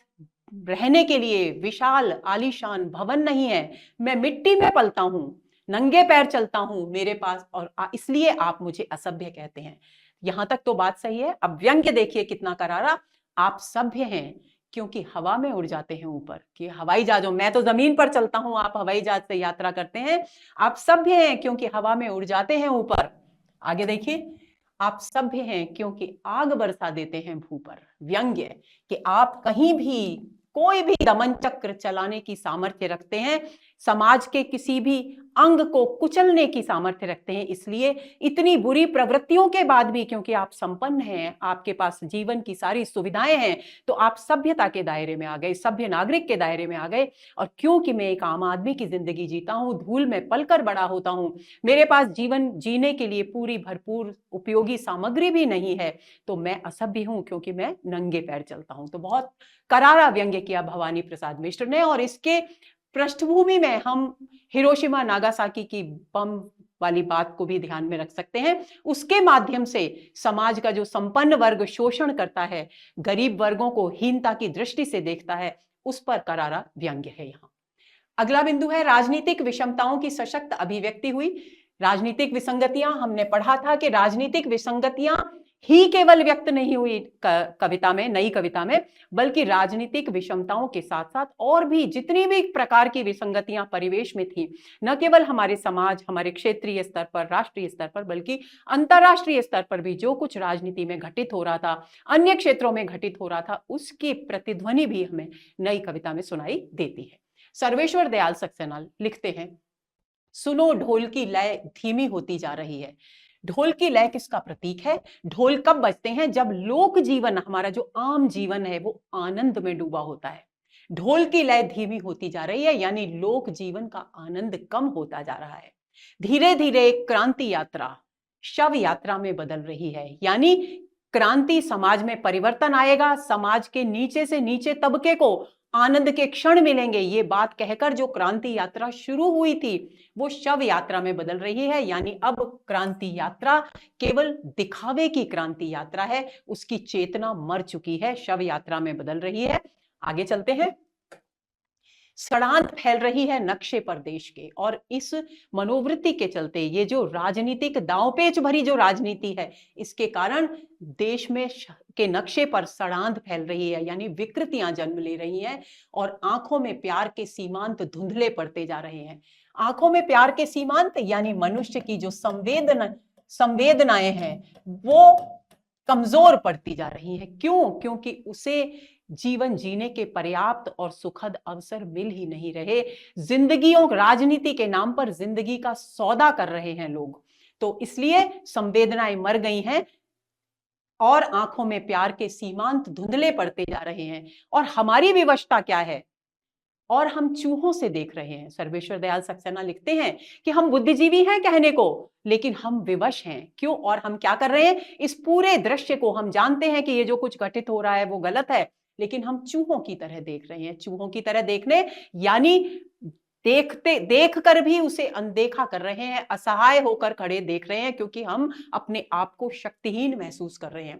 रहने के लिए विशाल आलीशान भवन नहीं है, मैं मिट्टी में पलता हूं, नंगे पैर चलता हूं, मेरे पास, और इसलिए आप मुझे असभ्य कहते हैं। यहां तक तो बात सही है। अब व्यंग्य देखिए कितना करारा। आप सभ्य हैं क्योंकि हवा में उड़ जाते हैं ऊपर, कि हवाई जहाजों, मैं तो जमीन पर चलता हूं, आप हवाई जहाज से यात्रा करते हैं। आप सभ्य हैं क्योंकि हवा में उड़ जाते हैं ऊपर। आगे देखिए, आप सभ्य हैं क्योंकि आग बरसा देते हैं भू पर। व्यंग्य कि आप कहीं भी कोई भी दमन चक्र चलाने की सामर्थ्य रखते हैं, समाज के किसी भी अंग को कुचलने की सामर्थ्य रखते हैं। इसलिए इतनी बुरी प्रवृत्तियों के बाद भी, क्योंकि आप संपन्न हैं, आपके पास जीवन की सारी सुविधाएं हैं, तो आप सभ्यता के दायरे में आ गए, सभ्य नागरिक के दायरे में आ गए। और क्योंकि मैं एक आम आदमी की जिंदगी जीता हूं, धूल में पलकर बड़ा होता हूं, मेरे पास जीवन जीने के लिए पूरी भरपूर उपयोगी सामग्री भी नहीं है, तो मैं असभ्य हूं क्योंकि मैं नंगे पैर चलता हूं। तो बहुत करारा व्यंग्य किया भवानी प्रसाद मिश्र ने। और इसके पृष्ठभूमि में हम हिरोशिमा नागासाकी की बम वाली बात को भी ध्यान में रख सकते हैं। उसके माध्यम से समाज का जो संपन्न वर्ग शोषण करता है, गरीब वर्गों को हीनता की दृष्टि से देखता है, उस पर करारा व्यंग्य है। यहां अगला बिंदु है, राजनीतिक विषमताओं की सशक्त अभिव्यक्ति हुई। राजनीतिक विसंगतियां, हमने पढ़ा था कि राजनीतिक विसंगतियां ही केवल व्यक्त नहीं हुई कविता में, नई कविता में, बल्कि राजनीतिक विषमताओं के साथ साथ और भी जितनी भी प्रकार की विसंगतियां परिवेश में थी, न केवल हमारे समाज, हमारे क्षेत्रीय स्तर पर, राष्ट्रीय स्तर पर, बल्कि अंतरराष्ट्रीय स्तर पर भी जो कुछ राजनीति में घटित हो रहा था, अन्य क्षेत्रों में घटित हो रहा था, उसकी प्रतिध्वनि भी हमें नई कविता में सुनाई देती है। सर्वेश्वर दयाल सक्सेना लिखते हैं, सुनो ढोल की लय धीमी होती जा रही है। ढोल की लय किसका प्रतीक है? ढोल कब बजते हैं? जब लोक जीवन, हमारा जो आम जीवन है, वो आनंद में डूबा होता है। ढोल की लय धीमी होती जा रही है, यानी लोक जीवन का आनंद कम होता जा रहा है। धीरे धीरे क्रांति यात्रा शव यात्रा में बदल रही है, यानी क्रांति, समाज में परिवर्तन आएगा, समाज के नीचे से नीचे तबके को आनंद के क्षण मिलेंगे। ये बात कहकर जो क्रांति यात्रा शुरू हुई थी, वो शव यात्रा में बदल रही है। यानी अब क्रांति यात्रा केवल दिखावे की क्रांति यात्रा है, उसकी चेतना मर चुकी है, शव यात्रा में बदल रही है। आगे चलते हैं। सड़ांध फैल रही है नक्शे पर देश के, और इस मनोवृत्ति के चलते ये जो राजनीतिक दांवपेच भरी जो राजनीति है, इसके कारण देश में के नक्शे पर सड़ांध फैल रही है, यानी विकृतियां जन्म ले रही हैं और आंखों में प्यार के सीमांत धुंधले पड़ते जा रहे हैं। आंखों में प्यार के सीमांत यानी मनुष्य की जो संवेदनाएं हैं वो कमजोर पड़ती जा रही हैं। क्यों? क्योंकि उसे जीवन जीने के पर्याप्त और सुखद अवसर मिल ही नहीं रहे। जिंदगियों, राजनीति के नाम पर जिंदगी का सौदा कर रहे हैं लोग, तो इसलिए संवेदनाएं मर गई हैं और आंखों में प्यार के सीमांत धुंधले पड़ते जा रहे हैं। और हमारी विवशता क्या है? और हम चूहों से देख रहे हैं। सर्वेश्वर दयाल सक्सेना लिखते हैं कि हम बुद्धिजीवी हैं कहने को, लेकिन हम विवश हैं। क्यों? और हम क्या कर रहे हैं? इस पूरे दृश्य को हम जानते हैं कि ये जो कुछ घटित हो रहा है वो गलत है, लेकिन हम चूहों की तरह देख रहे हैं। चूहों की तरह देखने यानी देख कर भी उसे अनदेखा कर रहे हैं, असहाय होकर खड़े देख रहे हैं, क्योंकि हम अपने आप को शक्तिहीन महसूस कर रहे हैं।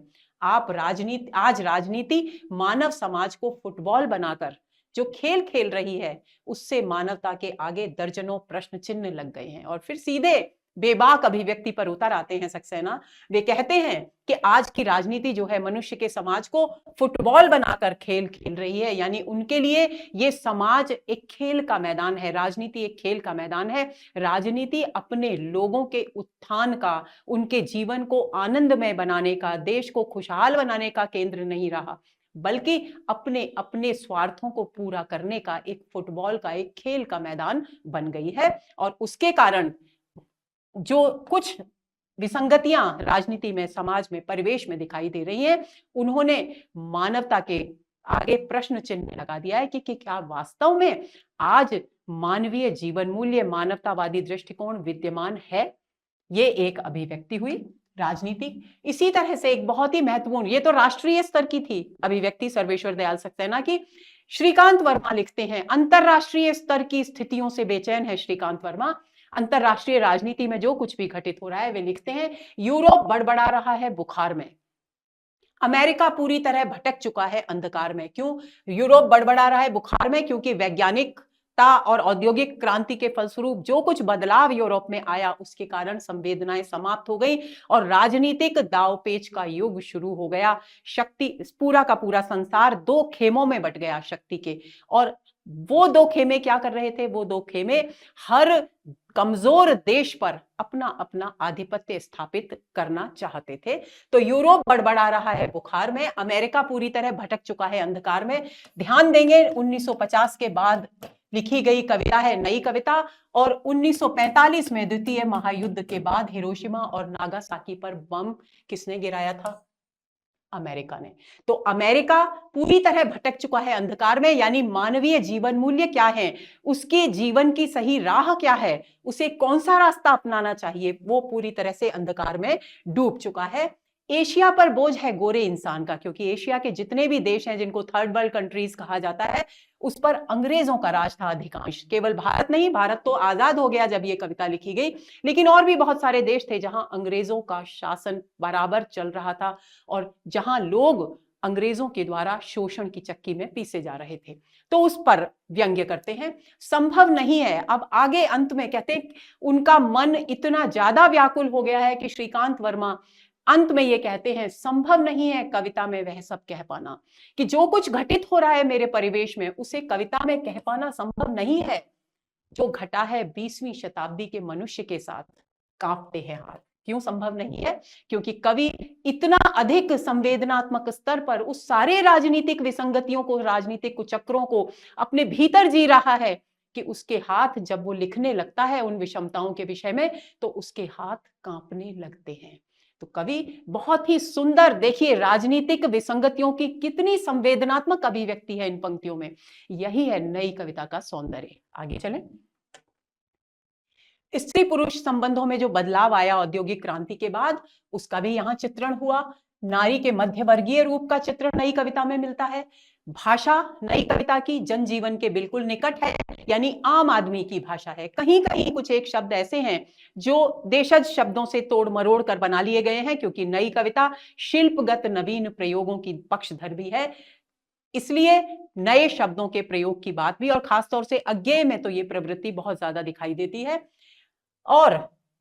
आज राजनीति मानव समाज को फुटबॉल बनाकर जो खेल खेल रही है, उससे मानवता के आगे दर्जनों प्रश्न चिन्ह लग गए हैं। और फिर सीधे बेबाक अभिव्यक्ति पर उतर आते हैं सक्सेना। वे कहते हैं कि आज की राजनीति जो है मनुष्य के समाज को फुटबॉल बनाकर खेल खेल रही है, यानी उनके लिए ये समाज एक खेल का मैदान है, राजनीति एक खेल का मैदान है। राजनीति अपने लोगों के उत्थान का, उनके जीवन को आनंदमय बनाने का, देश को खुशहाल बनाने का केंद्र नहीं रहा, बल्कि अपने अपने स्वार्थों को पूरा करने का एक फुटबॉल का, एक खेल का मैदान बन गई है। और उसके कारण जो कुछ विसंगतियां राजनीति में, समाज में, परिवेश में दिखाई दे रही हैं, उन्होंने मानवता के आगे प्रश्न चिन्ह लगा दिया है कि क्या वास्तव में आज मानवीय जीवन मूल्य, मानवतावादी दृष्टिकोण विद्यमान है? ये एक अभिव्यक्ति हुई राजनीतिक। इसी तरह से एक बहुत ही महत्वपूर्ण, ये तो राष्ट्रीय स्तर की थी अभिव्यक्ति सर्वेश्वर दयाल सक्सेना की। श्रीकांत वर्मा लिखते हैं, अंतरराष्ट्रीय स्तर की स्थितियों से बेचैन है श्रीकांत वर्मा। अंतरराष्ट्रीय राजनीति में जो कुछ भी घटित हो रहा है, वे लिखते हैं, यूरोप बड़बड़ा रहा है बुखार में, अमेरिका पूरी तरह भटक चुका है अंधकार में। क्यों यूरोप बड़बड़ा रहा है बुखार में? क्योंकि वैज्ञानिकता और औद्योगिक क्रांति के फलस्वरूप जो कुछ बदलाव यूरोप में आया, उसके कारण संवेदनाएं समाप्त हो गई और राजनीतिक दावपेच का युग शुरू हो गया। शक्ति, पूरा का पूरा संसार दो खेमों में बट गया शक्ति के, और वो दो खेमे क्या कर रहे थे? वो दो खेमे हर कमजोर देश पर अपना अपना आधिपत्य स्थापित करना चाहते थे। तो यूरोप बड़बड़ा रहा है बुखार में, अमेरिका पूरी तरह भटक चुका है अंधकार में। ध्यान देंगे 1950 के बाद लिखी गई कविता है नई कविता, और 1945 में द्वितीय महायुद्ध के बाद हिरोशिमा और नागासाकी पर बम किसने गिराया था? अमेरिका ने। तो अमेरिका पूरी तरह भटक चुका है अंधकार में, यानी मानवीय जीवन मूल्य क्या है, उसके जीवन की सही राह क्या है, उसे कौन सा रास्ता अपनाना चाहिए, वो पूरी तरह से अंधकार में डूब चुका है। एशिया पर बोझ है गोरे इंसान का, क्योंकि एशिया के जितने भी देश हैं जिनको थर्ड वर्ल्ड कंट्रीज कहा जाता है, उस पर अंग्रेजों का राज था अधिकांश। केवल भारत नहीं, भारत तो आजाद हो गया जब ये कविता लिखी गई, लेकिन और भी बहुत सारे देश थे जहां अंग्रेजों का शासन बराबर चल रहा था और जहां लोग अंग्रेजों के द्वारा शोषण की चक्की में पीसे जा रहे थे। तो उस पर व्यंग्य करते हैं, संभव नहीं है। अब आगे अंत में कहते हैं उनका मन इतना ज्यादा व्याकुल हो गया है कि श्रीकांत वर्मा अंत में ये कहते हैं, संभव नहीं है कविता में वह सब कह पाना, कि जो कुछ घटित हो रहा है मेरे परिवेश में उसे कविता में कह पाना संभव नहीं है। जो घटा है 20वीं शताब्दी के मनुष्य के साथ, कांपते हैं हाथ। क्यों संभव नहीं है? क्योंकि कवि इतना अधिक संवेदनात्मक स्तर पर उस सारे राजनीतिक विसंगतियों को, राजनीतिक कुचक्रों को अपने भीतर जी रहा है कि उसके हाथ जब वो लिखने लगता है उन विषमताओं के विषय में, तो उसके हाथ कांपने लगते हैं। तो कवि बहुत ही सुंदर, देखिए राजनीतिक विसंगतियों की कितनी संवेदनात्मक अभिव्यक्ति है इन पंक्तियों में। यही है नई कविता का सौंदर्य। आगे चलें। स्त्री पुरुष संबंधों में जो बदलाव आया औद्योगिक क्रांति के बाद, उसका भी यहाँ चित्रण हुआ। नारी के मध्यवर्गीय रूप का चित्रण नई कविता में मिलता है। भाषा नई कविता की जनजीवन के बिल्कुल निकट है, यानी आम आदमी की भाषा है। कहीं कहीं कुछ एक शब्द ऐसे हैं जो देशज शब्दों से तोड़ मरोड़ कर बना लिए गए हैं, क्योंकि नई कविता शिल्पगत नवीन प्रयोगों की पक्षधर भी है। इसलिए नए शब्दों के प्रयोग की बात भी, और खासतौर से अज्ञेय में तो ये प्रवृत्ति बहुत ज्यादा दिखाई देती है। और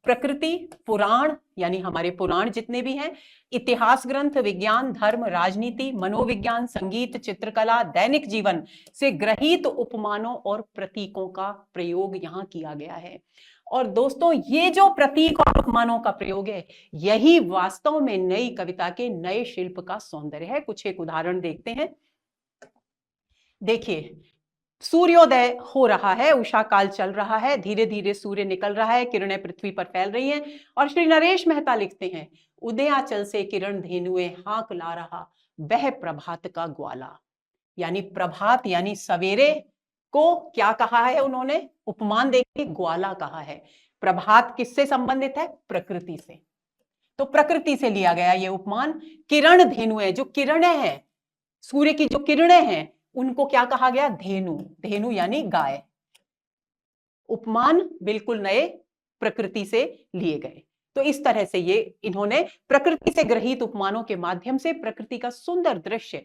प्रकृति, पुराण यानी हमारे पुराण जितने भी हैं, इतिहास ग्रंथ, विज्ञान, धर्म, राजनीति, मनोविज्ञान, संगीत, चित्रकला, दैनिक जीवन से ग्रहित उपमानों और प्रतीकों का प्रयोग यहां किया गया है। और दोस्तों, ये जो प्रतीक और उपमानों का प्रयोग है, यही वास्तव में नई कविता के नए शिल्प का सौंदर्य है। कुछ एक उदाहरण देखते हैं। देखिए, सूर्योदय हो रहा है, उषा काल चल रहा है, धीरे धीरे सूर्य निकल रहा है, किरणें पृथ्वी पर फैल रही हैं, और श्री नरेश मेहता लिखते हैं, उदयाचल से किरण धेनुए हाक ला रहा, वह प्रभात का ग्वाला। यानी प्रभात यानी सवेरे को क्या कहा है उन्होंने? उपमान देखिए, ग्वाला कहा है। प्रभात किससे संबंधित है? प्रकृति से। तो प्रकृति से लिया गया ये उपमान। किरण धेनुए, जो किरणें हैं, सूर्य की जो किरणें हैं, उनको क्या कहा गया? धेनु। धेनु यानी गाय। उपमान बिल्कुल नए प्रकृति से लिए गए। तो इस तरह से ये इन्होंने प्रकृति से ग्रहित उपमानों के माध्यम से प्रकृति का सुंदर दृश्य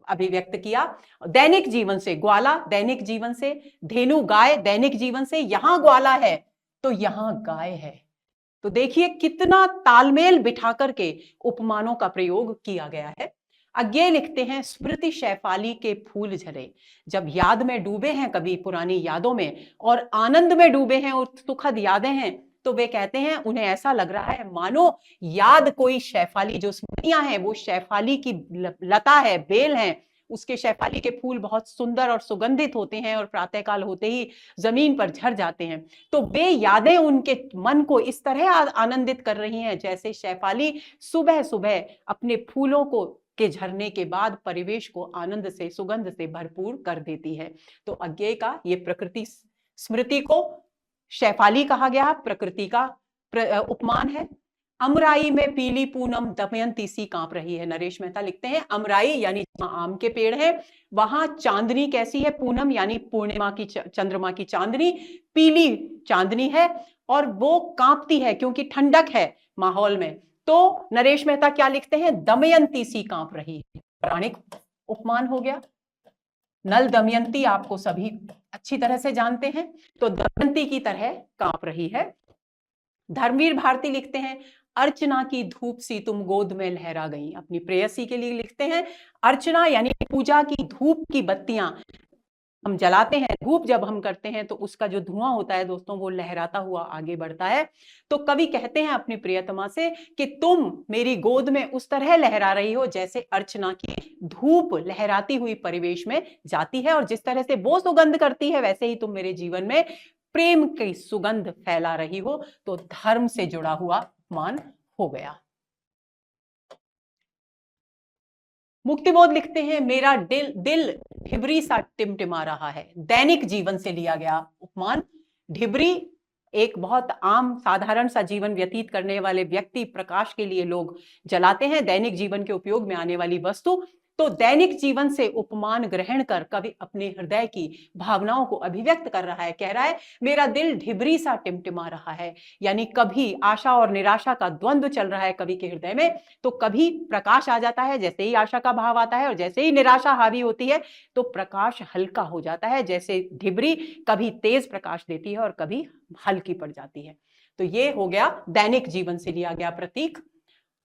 अभिव्यक्त किया। दैनिक जीवन से ग्वाला, दैनिक जीवन से धेनु गाय, दैनिक जीवन से यहां ग्वाला है तो यहां गाय है। तो देखिए कितना तालमेल बिठा करके उपमानों का प्रयोग किया गया है। अज्ञेय लिखते हैं, स्मृति शैफाली के फूल झरे, जब याद में डूबे हैं, कभी पुरानी यादों में और आनंद में डूबे हैं और सुखद यादें हैं, तो वे कहते हैं उन्हें ऐसा लग रहा है मानो याद कोई शैफाली, जो स्मृतियां हैं वो शैफाली की लता है, बेल है, उसके शैफाली के फूल बहुत सुंदर और सुगंधित होते हैं और प्रातःकाल होते ही जमीन पर झड़ जाते हैं। तो वे यादें उनके मन को इस तरह आनंदित कर रही हैं जैसे शैफाली सुबह सुबह अपने फूलों को के झरने के बाद परिवेश को आनंद से, सुगंध से भरपूर कर देती है। तो अज्ञेय का ये प्रकृति स्मृति को शैफाली कहा गया, प्रकृति का उपमान है। अमराई में पीली पूनम दमयंती सी कांप रही है। नरेश मेहता लिखते हैं, अमराई यानी जहां आम के पेड़ है, वहां चांदनी कैसी है? पूनम यानी पूर्णिमा की, चंद्रमा की चांदनी, पीली चांदनी है और वो कांपती है क्योंकि ठंडक है माहौल में। तो नरेश मेहता क्या लिखते हैं? दमयंती सी कांप रही है। पौराणिक उपमान हो गया। नल दमयंती आपको सभी अच्छी तरह से जानते हैं, तो दमयंती की तरह कांप रही है। धर्मवीर भारती लिखते हैं, अर्चना की धूप सी तुम गोद में लहरा गई। अपनी प्रेयसी के लिए लिखते हैं, अर्चना यानी पूजा की धूप की बत्तियां हम जलाते हैं, धूप जब हम करते हैं तो उसका जो धुआं होता है दोस्तों वो लहराता हुआ आगे बढ़ता है। तो कवि कहते हैं अपनी प्रियतमा से कि तुम मेरी गोद में उस तरह लहरा रही हो जैसे अर्चना की धूप लहराती हुई परिवेश में जाती है, और जिस तरह से वो सुगंध करती है वैसे ही तुम मेरे जीवन में प्रेम की सुगंध फैला रही हो। तो धर्म से जुड़ा हुआ मान हो गया। मुक्तिबोध लिखते हैं, मेरा दिल दिल ढिबरी सा टिमटिमा रहा है। दैनिक जीवन से लिया गया उपमान। ढिबरी एक बहुत आम साधारण सा जीवन व्यतीत करने वाले व्यक्ति, प्रकाश के लिए लोग जलाते हैं, दैनिक जीवन के उपयोग में आने वाली वस्तु। तो दैनिक जीवन से उपमान ग्रहण कर कवि अपने हृदय की भावनाओं को अभिव्यक्त कर रहा है। कह रहा है मेरा दिल ढिबरी सा टिमटिमा रहा है, यानी कभी आशा और निराशा का द्वंद्व चल रहा है कवि के हृदय में। तो कभी प्रकाश आ जाता है जैसे ही आशा का भाव आता है, और जैसे ही निराशा हावी होती है तो प्रकाश हल्का हो जाता है। जैसे ढिबरी कभी तेज प्रकाश देती है और कभी हल्की पड़ जाती है। तो ये हो गया दैनिक जीवन से लिया गया प्रतीक।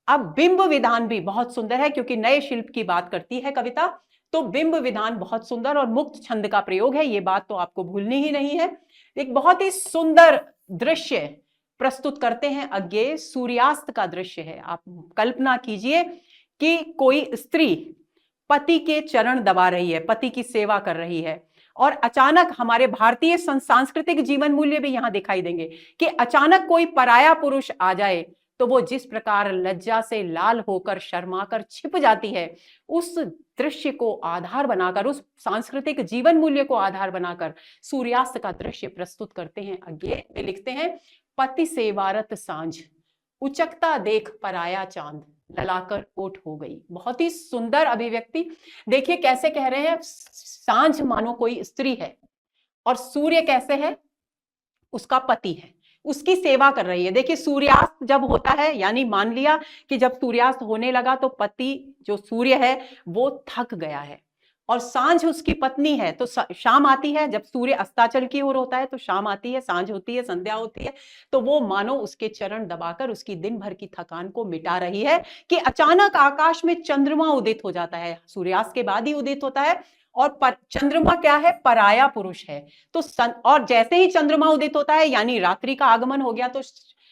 अब बिंब विधान भी बहुत सुंदर है क्योंकि नए शिल्प की बात करती है कविता। तो बिंब विधान बहुत सुंदर और मुक्त छंद का प्रयोग है, ये बात तो आपको भूलनी ही नहीं है। एक बहुत ही सुंदर दृश्य प्रस्तुत करते हैं अज्ञेय। सूर्यास्त का दृश्य है। आप कल्पना कीजिए कि कोई स्त्री पति के चरण दबा रही है, पति की सेवा कर रही है, और अचानक हमारे भारतीय सांस्कृतिक जीवन मूल्य भी यहां दिखाई देंगे कि अचानक कोई पराया पुरुष आ जाए तो वो जिस प्रकार लज्जा से लाल होकर शर्माकर छिप जाती है, उस दृश्य को आधार बनाकर, उस सांस्कृतिक जीवन मूल्य को आधार बनाकर सूर्यास्त का दृश्य प्रस्तुत करते हैं अज्ञेय। वे लिखते हैं, पति सेवारत सांझ उचकता देख पराया चांद ललाकर ओट हो गई। बहुत ही सुंदर अभिव्यक्ति। देखिए कैसे कह रहे हैं, सांझ मानो कोई स्त्री है और सूर्य कैसे है? उसका पति है, उसकी सेवा कर रही है। देखिए सूर्यास्त जब होता है, यानी मान लिया कि जब सूर्यास्त होने लगा तो पति जो सूर्य है वो थक गया है, और सांझ उसकी पत्नी है। तो शाम आती है, जब सूर्य अस्ताचल की ओर होता है तो शाम आती है, सांझ होती है, संध्या होती है, तो वो मानो उसके चरण दबाकर उसकी दिन भर की थकान को मिटा रही है कि अचानक आकाश में चंद्रमा उदित हो जाता है। सूर्यास्त के बाद ही उदित होता है, और चंद्रमा क्या है? पराया पुरुष है। तो और जैसे ही चंद्रमा उदित होता है यानी रात्रि का आगमन हो गया, तो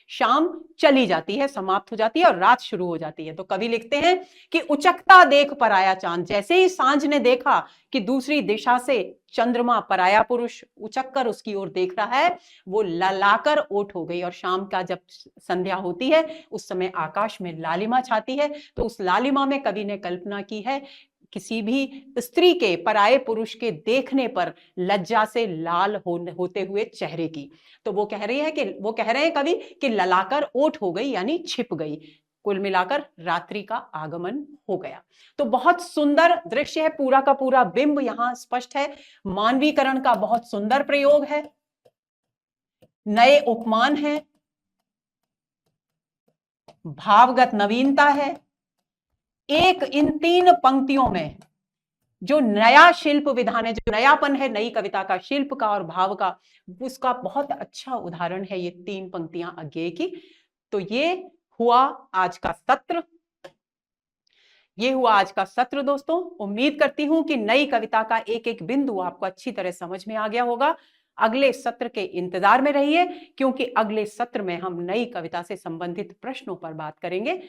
शाम चली जाती है, समाप्त हो जाती है और रात शुरू हो जाती है। तो कवि लिखते हैं कि उचकता देख पराया चांद, जैसे ही सांझ ने देखा कि दूसरी दिशा से चंद्रमा, पराया पुरुष, उचक कर उसकी ओर देख रहा है, वो ललाकर ओट हो गई। और शाम का जब संध्या होती है उस समय आकाश में लालिमा छाती है। तो उस लालिमा में कवि ने कल्पना की है किसी भी स्त्री के पराये पुरुष के देखने पर लज्जा से लाल होते हुए चेहरे की। तो वो कह रहे हैं कवि कि ललाकर ओट हो गई यानी छिप गई। कुल मिलाकर रात्रि का आगमन हो गया। तो बहुत सुंदर दृश्य है, पूरा का पूरा बिंब यहां स्पष्ट है। मानवीकरण का बहुत सुंदर प्रयोग है, नए उपमान है, भावगत नवीनता है। एक इन 3 पंक्तियों में जो नया शिल्प विधान है, जो नयापन है नई कविता का, शिल्प का और भाव का, उसका बहुत अच्छा उदाहरण है ये 3 पंक्तियां अज्ञेय की। तो ये हुआ आज का सत्र। दोस्तों, उम्मीद करती हूं कि नई कविता का एक एक बिंदु आपको अच्छी तरह समझ में आ गया होगा। अगले सत्र के इंतजार में रहिए, क्योंकि अगले सत्र में हम नई कविता से संबंधित प्रश्नों पर बात करेंगे।